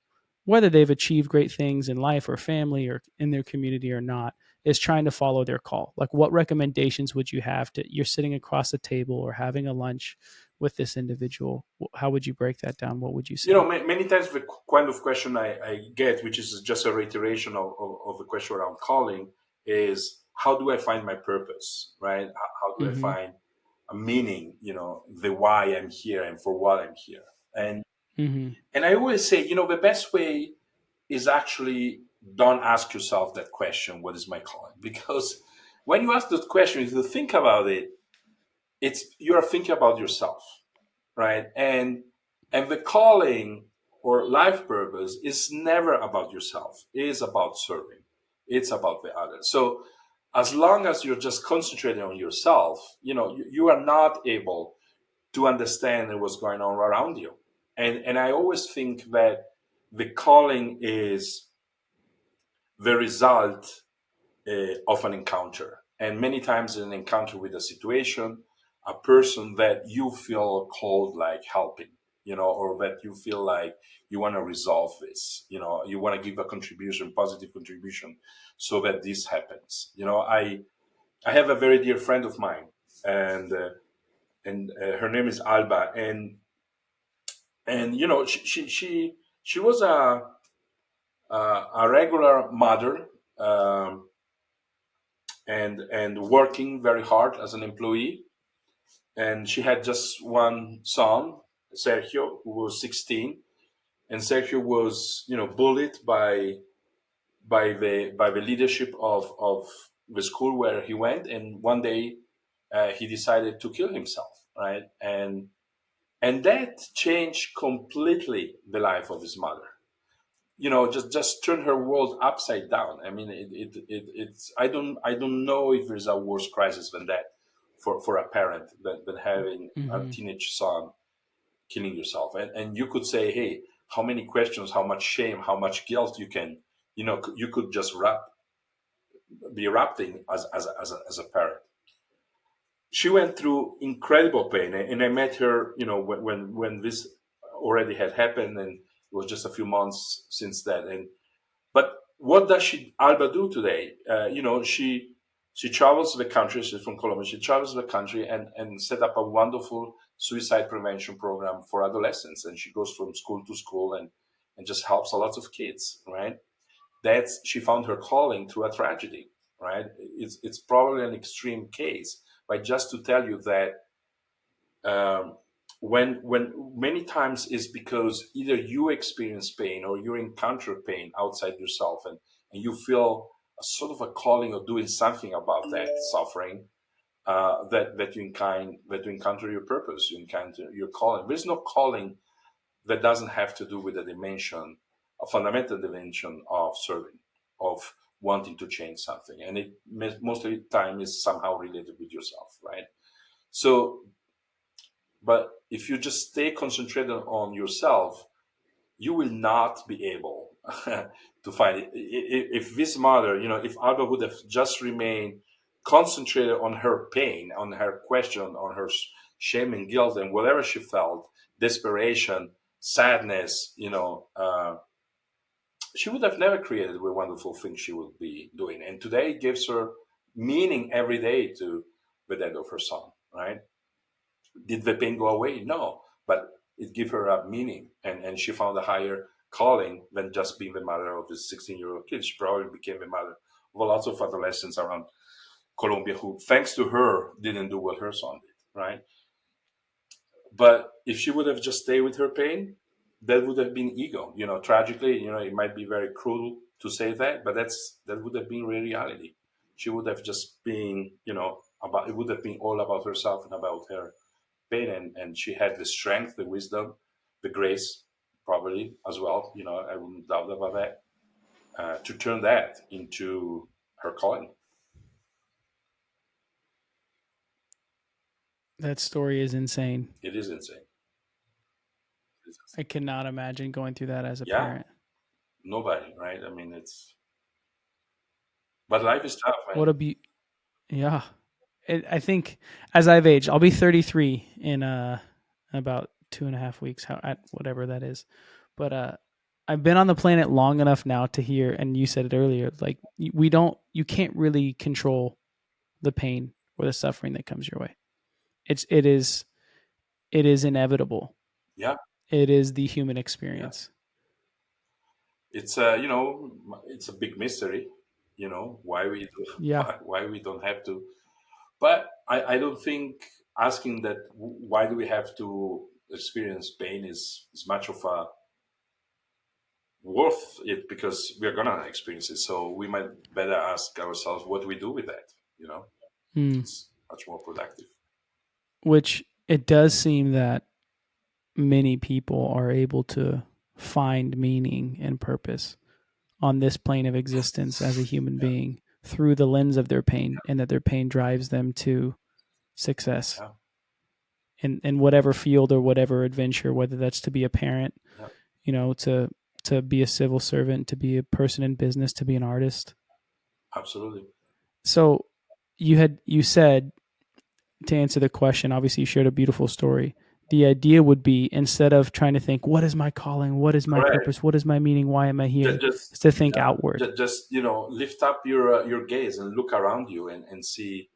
whether they've achieved great things in life or family or in their community or not, is trying to follow their call? Like, what recommendations would you have to, you're sitting across the table or having a lunch with this individual? How would you break that down? What would you say? Many times the kind of question I get, which is just a reiteration of the question around calling, is how do I find my purpose, right? How do I Mm-hmm. find a meaning, the why I'm here and for what I'm here. Mm-hmm. And I always say, the best way is actually don't ask yourself that question, what is my calling? Because when you ask that question, if you think about it, you're thinking about yourself, right? And the calling or life purpose is never about yourself. It is about serving. It's about the other. So as long as you're just concentrating on yourself, you are not able to understand what's going on around you. And I always think that the calling is the result of an encounter. And many times in an encounter with a situation, a person that you feel called like helping, or that you feel like you want to resolve this, you want to give a contribution, positive contribution, so that this happens. I have a very dear friend of mine, and her name is Alba, and she was a regular mother, and working very hard as an employee. And she had just one son, Sergio, who was 16. And Sergio was, bullied by the leadership of the school where he went. And one day, he decided to kill himself, right? And that changed completely the life of his mother. Just turn her world upside down. I mean, it's I don't know if there's a worse crisis than that for a parent than having a Mm-hmm. teenage son killing yourself. And you could say, hey, how many questions, how much shame, how much guilt you could just be wrapped in as a parent. She went through incredible pain, and I met her, when this already had happened, and it was just a few months since that. But what does Alba do today? She travels the country. She's from Colombia. She travels the country and set up a wonderful suicide prevention program for adolescents. And she goes from school to school and just helps a lot of kids. Right? She found her calling through a tragedy. Right? It's probably an extreme case, but just to tell you that, um, when many times is because either you experience pain or you encounter pain outside yourself, and you feel a sort of a calling of doing something about that suffering, that you encounter your purpose, you encounter your calling. There's no calling that doesn't have to do with a dimension, a fundamental dimension of serving, of wanting to change something, and it most of the time is somehow related with yourself, right? So, but if you just stay concentrated on yourself, you will not be able to find it. If this mother, if Alba would have just remained concentrated on her pain, on her question, on her shame and guilt and whatever she felt, desperation, sadness, she would have never created the wonderful things she would be doing. And today it gives her meaning every day to the death of her son, right? Did the pain go away? No, but it gave her a meaning, and she found a higher calling than just being the mother of this 16-year-old kid. She probably became the mother of lots of adolescents around Colombia who, thanks to her, didn't do what her son did, right? But if she would have just stayed with her pain, that would have been ego. Tragically, it might be very cruel to say that, but that would have been reality. She would have just been, about it would have been all about herself and about her pain, and she had the strength, the wisdom, the grace, probably as well. I wouldn't doubt about that. To turn that into her calling, That story is insane. it is insane. It is I insane. cannot imagine going through that as a Yeah, parent. nobody, right? I mean, but life is tough, What man. a be Yeah. I think as I've aged, I'll be 33 in about 2.5 weeks, whatever that is. But I've been on the planet long enough now to hear, and you said it earlier, like you can't really control the pain or the suffering that comes your way. It is inevitable. Yeah, It is the human yeah. experience. It's a big mystery, why we do, Yeah. why we don't have to. But I don't think asking that why do we have to experience pain is much of a worth it, because we're gonna experience it. So we might better ask ourselves what do we do with that. You know, Mm. it's much more productive. Which it does seem that many people are able to find meaning and purpose on this plane of existence as a human Yeah, being through the lens of their pain, and that their pain drives them to success yeah, in whatever field or whatever adventure, whether that's to be a parent, yeah, to be a civil servant, to be a person in business, to be an artist. absolutely. So you said, to answer the question, obviously you shared a beautiful story. The idea would be, instead of trying to think, what is my calling? What is my Correct. purpose? What is my meaning? Why am I here? Just Is to think yeah, outward. just lift up your gaze and look around you, and see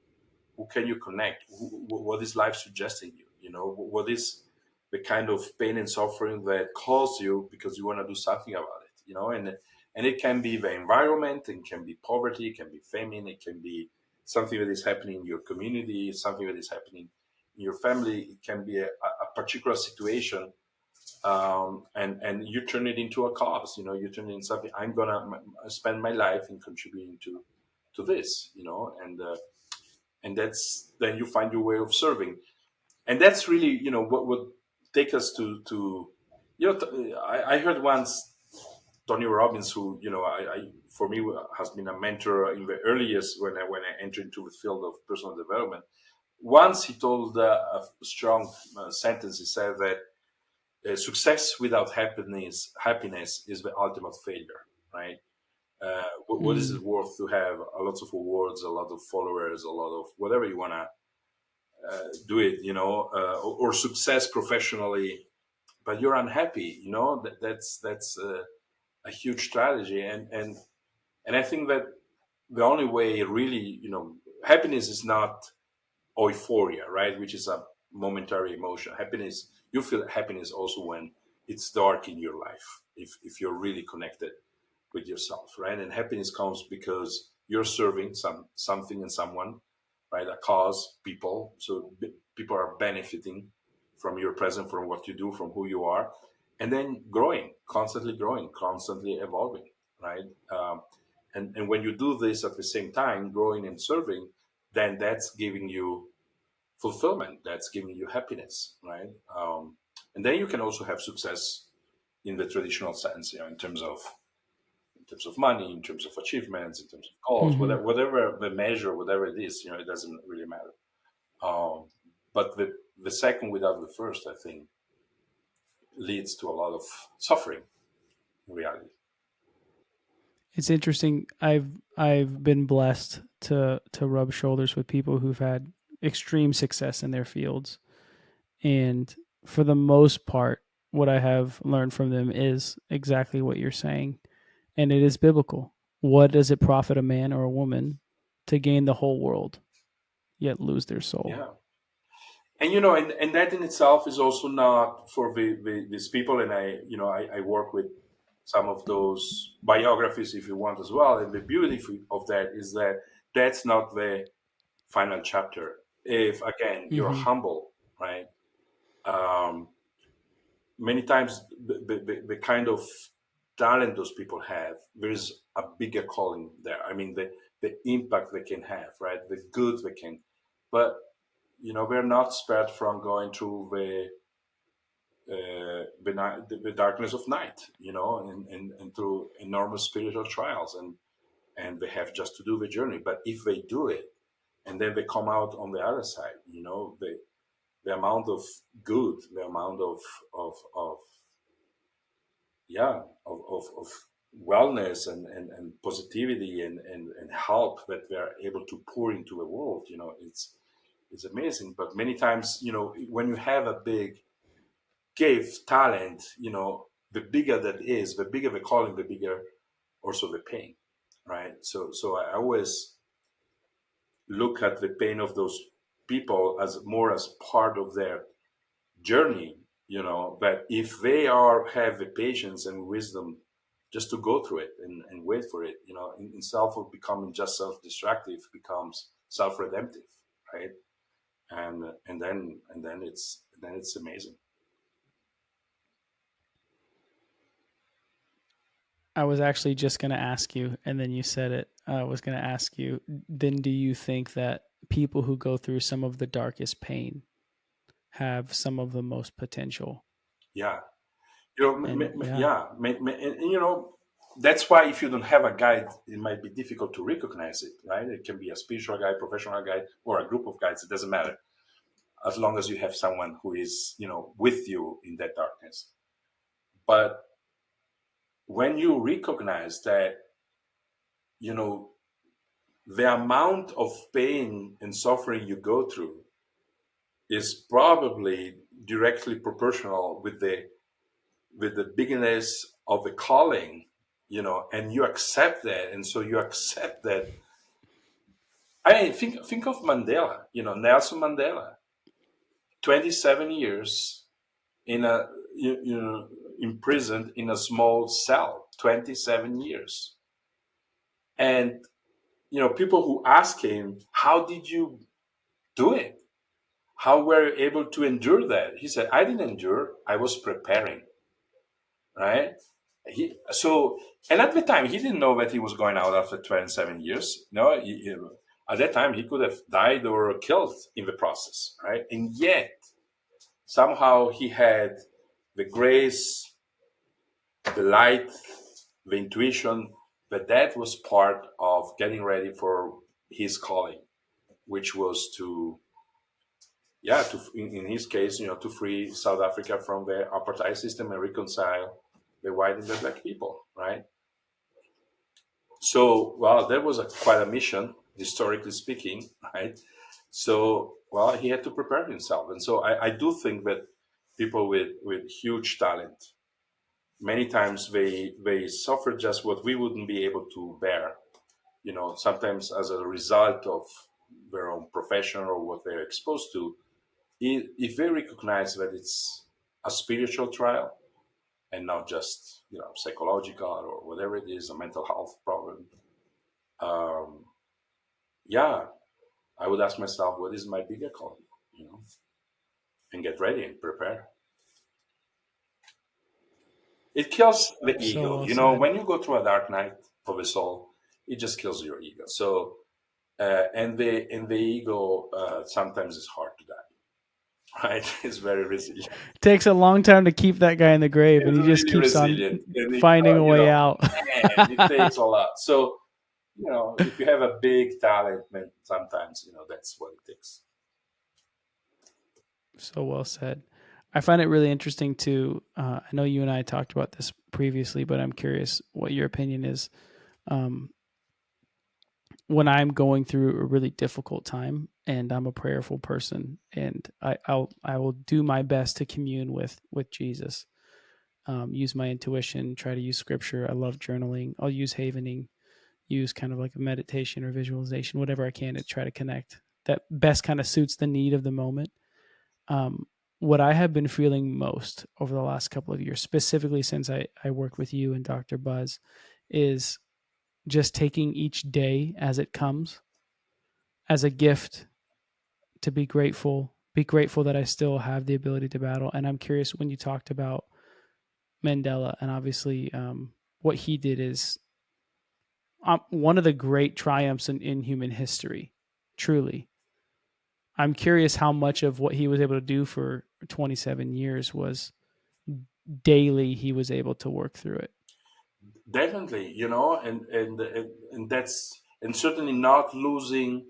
who can you connect. What is life suggesting you? What is the kind of pain and suffering that calls you because you want to do something about it? And it can be the environment, it can be poverty, it can be famine, it can be something that is happening in your community, something that is happening in your family. It can be a particular situation, and you turn it into a cause. You turn it into something. I'm gonna spend my life in contributing to this. And that's then you find your way of serving, and that's really what would take us to I heard once Tony Robbins, who I for me has been a mentor in the early years when I entered into the field of personal development. Once he told a strong sentence. He said that success without happiness is the ultimate failure, right? What is Mm. it worth to have a lot of awards, a lot of followers, a lot of whatever you want to do it, or success professionally, but you're unhappy, that's a huge strategy. And I think that the only way really, happiness is not euphoria, right? Which is a momentary emotion. Happiness, you feel happiness also when it's dark in your life, if you're really connected with yourself, right? And happiness comes because you're serving something and someone, right? A cause, people. So people are benefiting from your presence, from what you do, from who you are, and then growing, constantly evolving, right? And when you do this at the same time, growing and serving, then that's giving you fulfillment. That's giving you happiness, right? And then you can also have success in the traditional sense, in terms of money, in terms of achievements, in terms of goals, Hmm. whatever the measure, whatever it is, it doesn't really matter. Um, but the second without the first, I think, leads to a lot of suffering in reality. It's interesting. I've been blessed to rub shoulders with people who've had extreme success in their fields, and for the most part, what I have learned from them is exactly what you're saying. and it is biblical. What does it profit a man or a woman to gain the whole world yet lose their soul? Yeah. And and that in itself is also not for these people. And I work with some of those biographies, if you want, as well. And the beauty of that is that that's not the final chapter. If again you're Mm-hmm. humble, right? Um, Many times the kind of talent those people have, there's a bigger calling there. I mean, the impact they can have, right? The good they can, but we're not spared from going through the darkness of night, and through enormous spiritual trials, and they have just to do the journey. But if they do it, and then they come out on the other side, the amount of good, the amount of yeah of wellness and positivity and help that we are able to pour into the world, it's amazing. But many times, when you have a big gift, talent, the bigger that is, the bigger the calling, the bigger also the pain, right? So I always look at the pain of those people as more as part of their journey, that if they are have the patience and wisdom just to go through it and wait for it, instead of becoming just self-destructive, becomes self-redemptive, right? And then it's amazing. I was actually just going to ask you, and then you said it. I was going to ask you, then do you think that people who go through some of the darkest pain have some of the most potential? Yeah. And yeah, Yeah, and that's why if you don't have a guide, it might be difficult to recognize it, right? It can be a spiritual guide, professional guide, or a group of guides. It doesn't matter, as long as you have someone who is, with you in that darkness. But when you recognize that, you know, the amount of pain and suffering you go through is probably directly proportional with the bigness of the calling, and you accept that, and so you accept that. I mean, think of Mandela, Nelson Mandela, 27 years in imprisoned in a small cell, 27 years, and people who ask him, how did you do it? How were you able to endure that? He said, I didn't endure, I was preparing, right? And at the time, he didn't know that he was going out after 27 years. No, at that time, he could have died or killed in the process, right? And yet, somehow, he had the grace, the light, the intuition that was part of getting ready for his calling, which was to, yeah, in his case, to free South Africa from the apartheid system and reconcile the white and the black people, right? So, well, that was quite a mission, historically speaking, right? So, well, he had to prepare himself. And so I do think that people with huge talent, many times they suffer just what we wouldn't be able to bear, sometimes as a result of their own profession or what they're exposed to. If they recognize that it's a spiritual trial and not just, psychological or whatever it is, a mental health problem, um, yeah, I would ask myself, what is my bigger calling? And get ready and prepare. It kills the so ego. well said. When you go through a dark night of the soul, it just kills your ego. So, and the ego sometimes is hard to die, right? It's very resilient. Takes a long time to keep that guy in the grave, and It's he just really keeps on resilient, and finding a way out. man, it takes a lot. So, if you have a big talent, then sometimes that's what it takes. So well said. I find it really interesting too. I know you and I talked about this previously, but I'm curious what your opinion is. Um, when I'm going through a really difficult time, and I'm a prayerful person, and I will do my best to commune with Jesus. use my intuition, try to use scripture. I love journaling. I'll use havening, use kind of like a meditation or visualization, whatever I can to try to connect that best kind of suits the need of the moment. Um, what I have been feeling most over the last couple of years, specifically since I worked with you and Dr. Buzz, is just taking each day as it comes as a gift to be grateful that I still have the ability to battle. And I'm curious when you talked about Mandela, and obviously what he did is one of the great triumphs in human history, truly. I'm curious how much of what he was able to do for 27 years was daily he was able to work through it. Definitely, and that's, and certainly not losing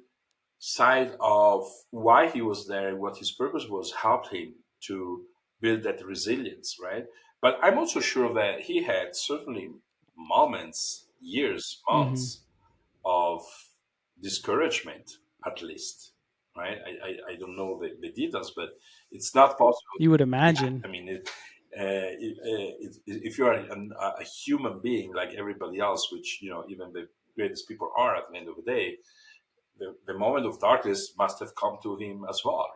sight of why he was there and what his purpose was, helped him to build that resilience, right? But I'm also sure that he had certainly moments, years, Mm-hmm. months of discouragement, at least, right? I don't know the details, but it's not possible. You would Yeah, imagine. I mean, if you are a human being like everybody else, which even the greatest people are at the end of the day, the moment of darkness must have come to him as well,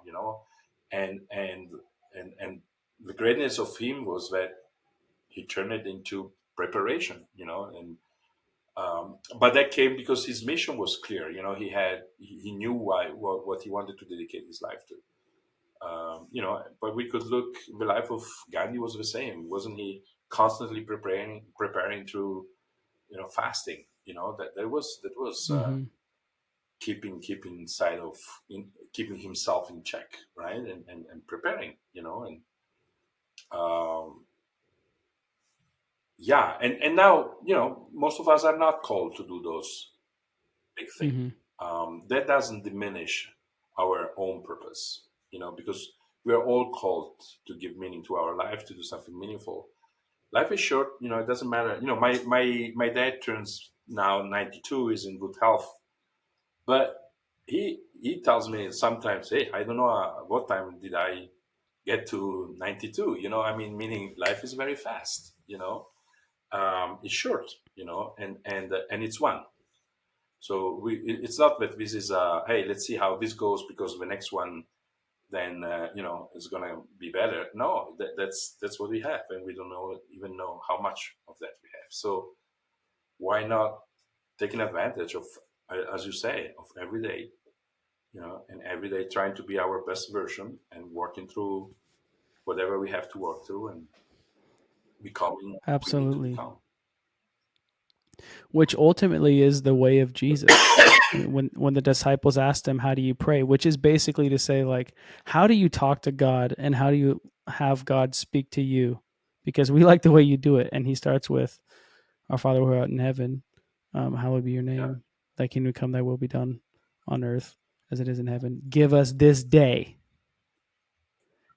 and and and the greatness of him was that he turned it into preparation, and but that came because his mission was clear. He knew why what he wanted to dedicate his life to. But we could look. The life of Gandhi was the same, wasn't he? Constantly preparing through fasting. That was Mm-hmm. keeping sight of keeping himself in check, right? And preparing, and um, yeah, and now most of us are not called to do those big things. Mm-hmm. That doesn't diminish our own purpose, because we are all called to give meaning to our life, to do something meaningful. Life is short, it doesn't matter. My dad turns now 92, is in good health, but he tells me sometimes, hey, I don't know what time did I get to 92. I mean, meaning life is very fast. It's short. And it's one. So it's not that this is hey, let's see how this goes because the next one then is gonna be better. No, that's what we have, and we don't even know how much of that we have. So why not taking advantage of, as you say, of every day, and every day trying to be our best version and working through whatever we have to work through and becoming who we need to Absolutely. become. Which ultimately is the way of Jesus. When the disciples asked him, "How do you pray?" Which is basically to say, like, how do you talk to God and how do you have God speak to you? Because we like the way you do it. And he starts with, "Our Father who art in heaven, hallowed be your Yeah, name. Thy kingdom come, thy will be done on earth as it is in heaven. Give us this day."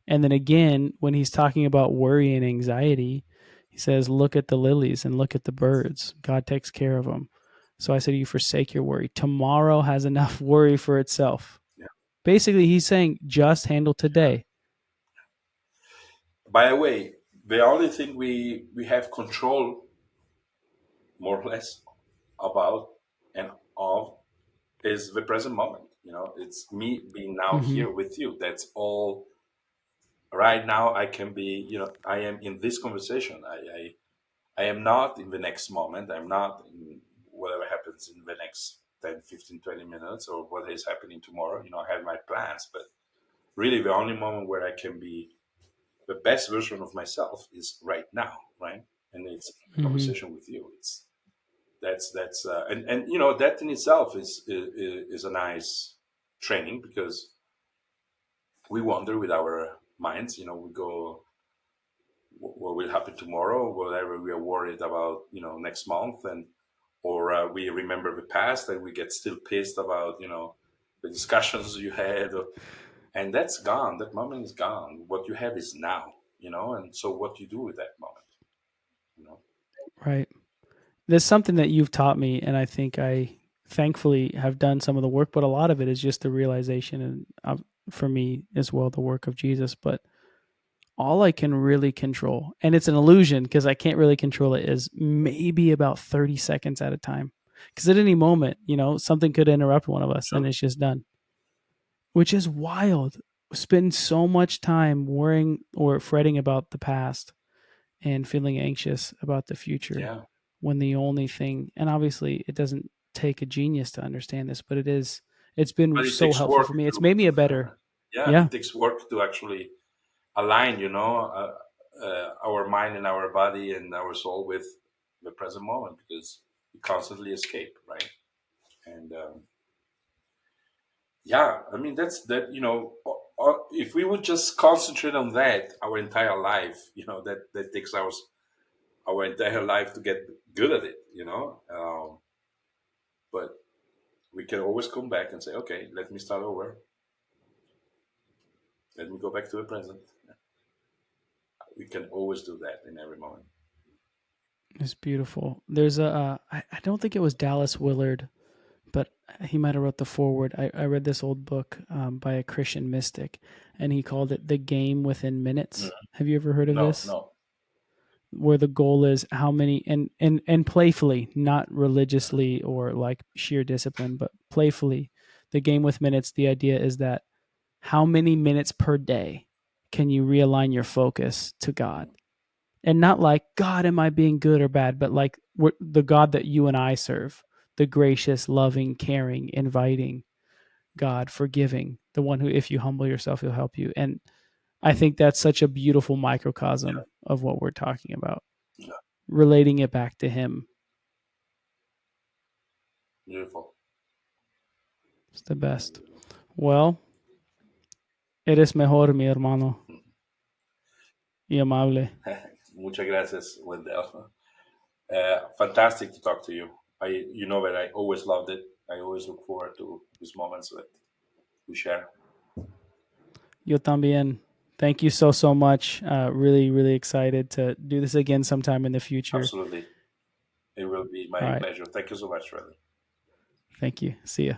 And then again, when he's talking about worry and anxiety, he says, "Look at the lilies and look at the birds. God takes care of them." So I say to you, forsake your worry. Tomorrow has enough worry for itself. yeah, Basically, he's saying, just handle yeah. today. By the way, the only thing we have control, more or less, about and of is the present moment. It's me being now Mm-hmm. here with you. That's all. Right now, I can be. I am in this conversation. I am not in the next moment. I'm not in whatever happens in the next 10, 15, 20 minutes or what is happening tomorrow. I have my plans, but really the only moment where I can be the best version of myself is right now, right? And it's a Mm-hmm. conversation with you. It's that's and that in itself is a nice training because we wander with our minds. We go, what will happen tomorrow, whatever we are worried about, next month, and or we remember the past and we get still pissed about, the discussions you had, and that's gone. That moment is gone. What you have is now, and so what you do with that moment, you know. Right. There's something that you've taught me, and I think I thankfully have done some of the work, but a lot of it is just the realization, and for me as well, the work of Jesus. But all I can really control, and it's an illusion because I can't really control it, is maybe about 30 seconds at a time. Because at any moment, something could interrupt one of us and Sure. it's just done, which is wild. Spend so much time worrying or fretting about the past and feeling anxious about the future Yeah. when the only thing, and obviously it doesn't take a genius to understand this, but it's been But it so takes helpful work for me. It's to, made me a better, yeah, yeah, it takes work to actually align, our mind and our body and our soul with the present moment, because we constantly escape, right? And yeah, I mean, that's that, if we would just concentrate on that our entire life, that takes our entire life to get good at it. But we can always come back and say, okay, let me start over. Let me go back to the present. We can always do that in every moment. it's beautiful. There's I don't think it was Dallas Willard, but he might have wrote the foreword. I read this old book by a Christian mystic, and he called it The Game Within Mm. Minutes. Have you ever heard of No, this? no. Where the goal is how many, and playfully, not religiously or like sheer discipline, but playfully, the game with minutes, the idea is that how many minutes per day can you realign your focus to God? And not like, God, am I being good or bad, but like the God that you and I serve, the gracious, loving, caring, inviting God, forgiving, the one who, if you humble yourself, he'll help you. And I think that's such a beautiful Yeah, microcosm of what we're talking about, yeah, relating it back to him. beautiful. It's the best. Well, eres mejor, mi hermano, y amable. Muchas gracias, Wendell. Fantastic to talk to you. You know that I always loved it. I always look forward to these moments that we share. Yo también. Thank you so, so much. Really, really excited to do this again sometime in the future. Absolutely. It will be All my right. pleasure. Thank you so much, brother. Thank you. See ya.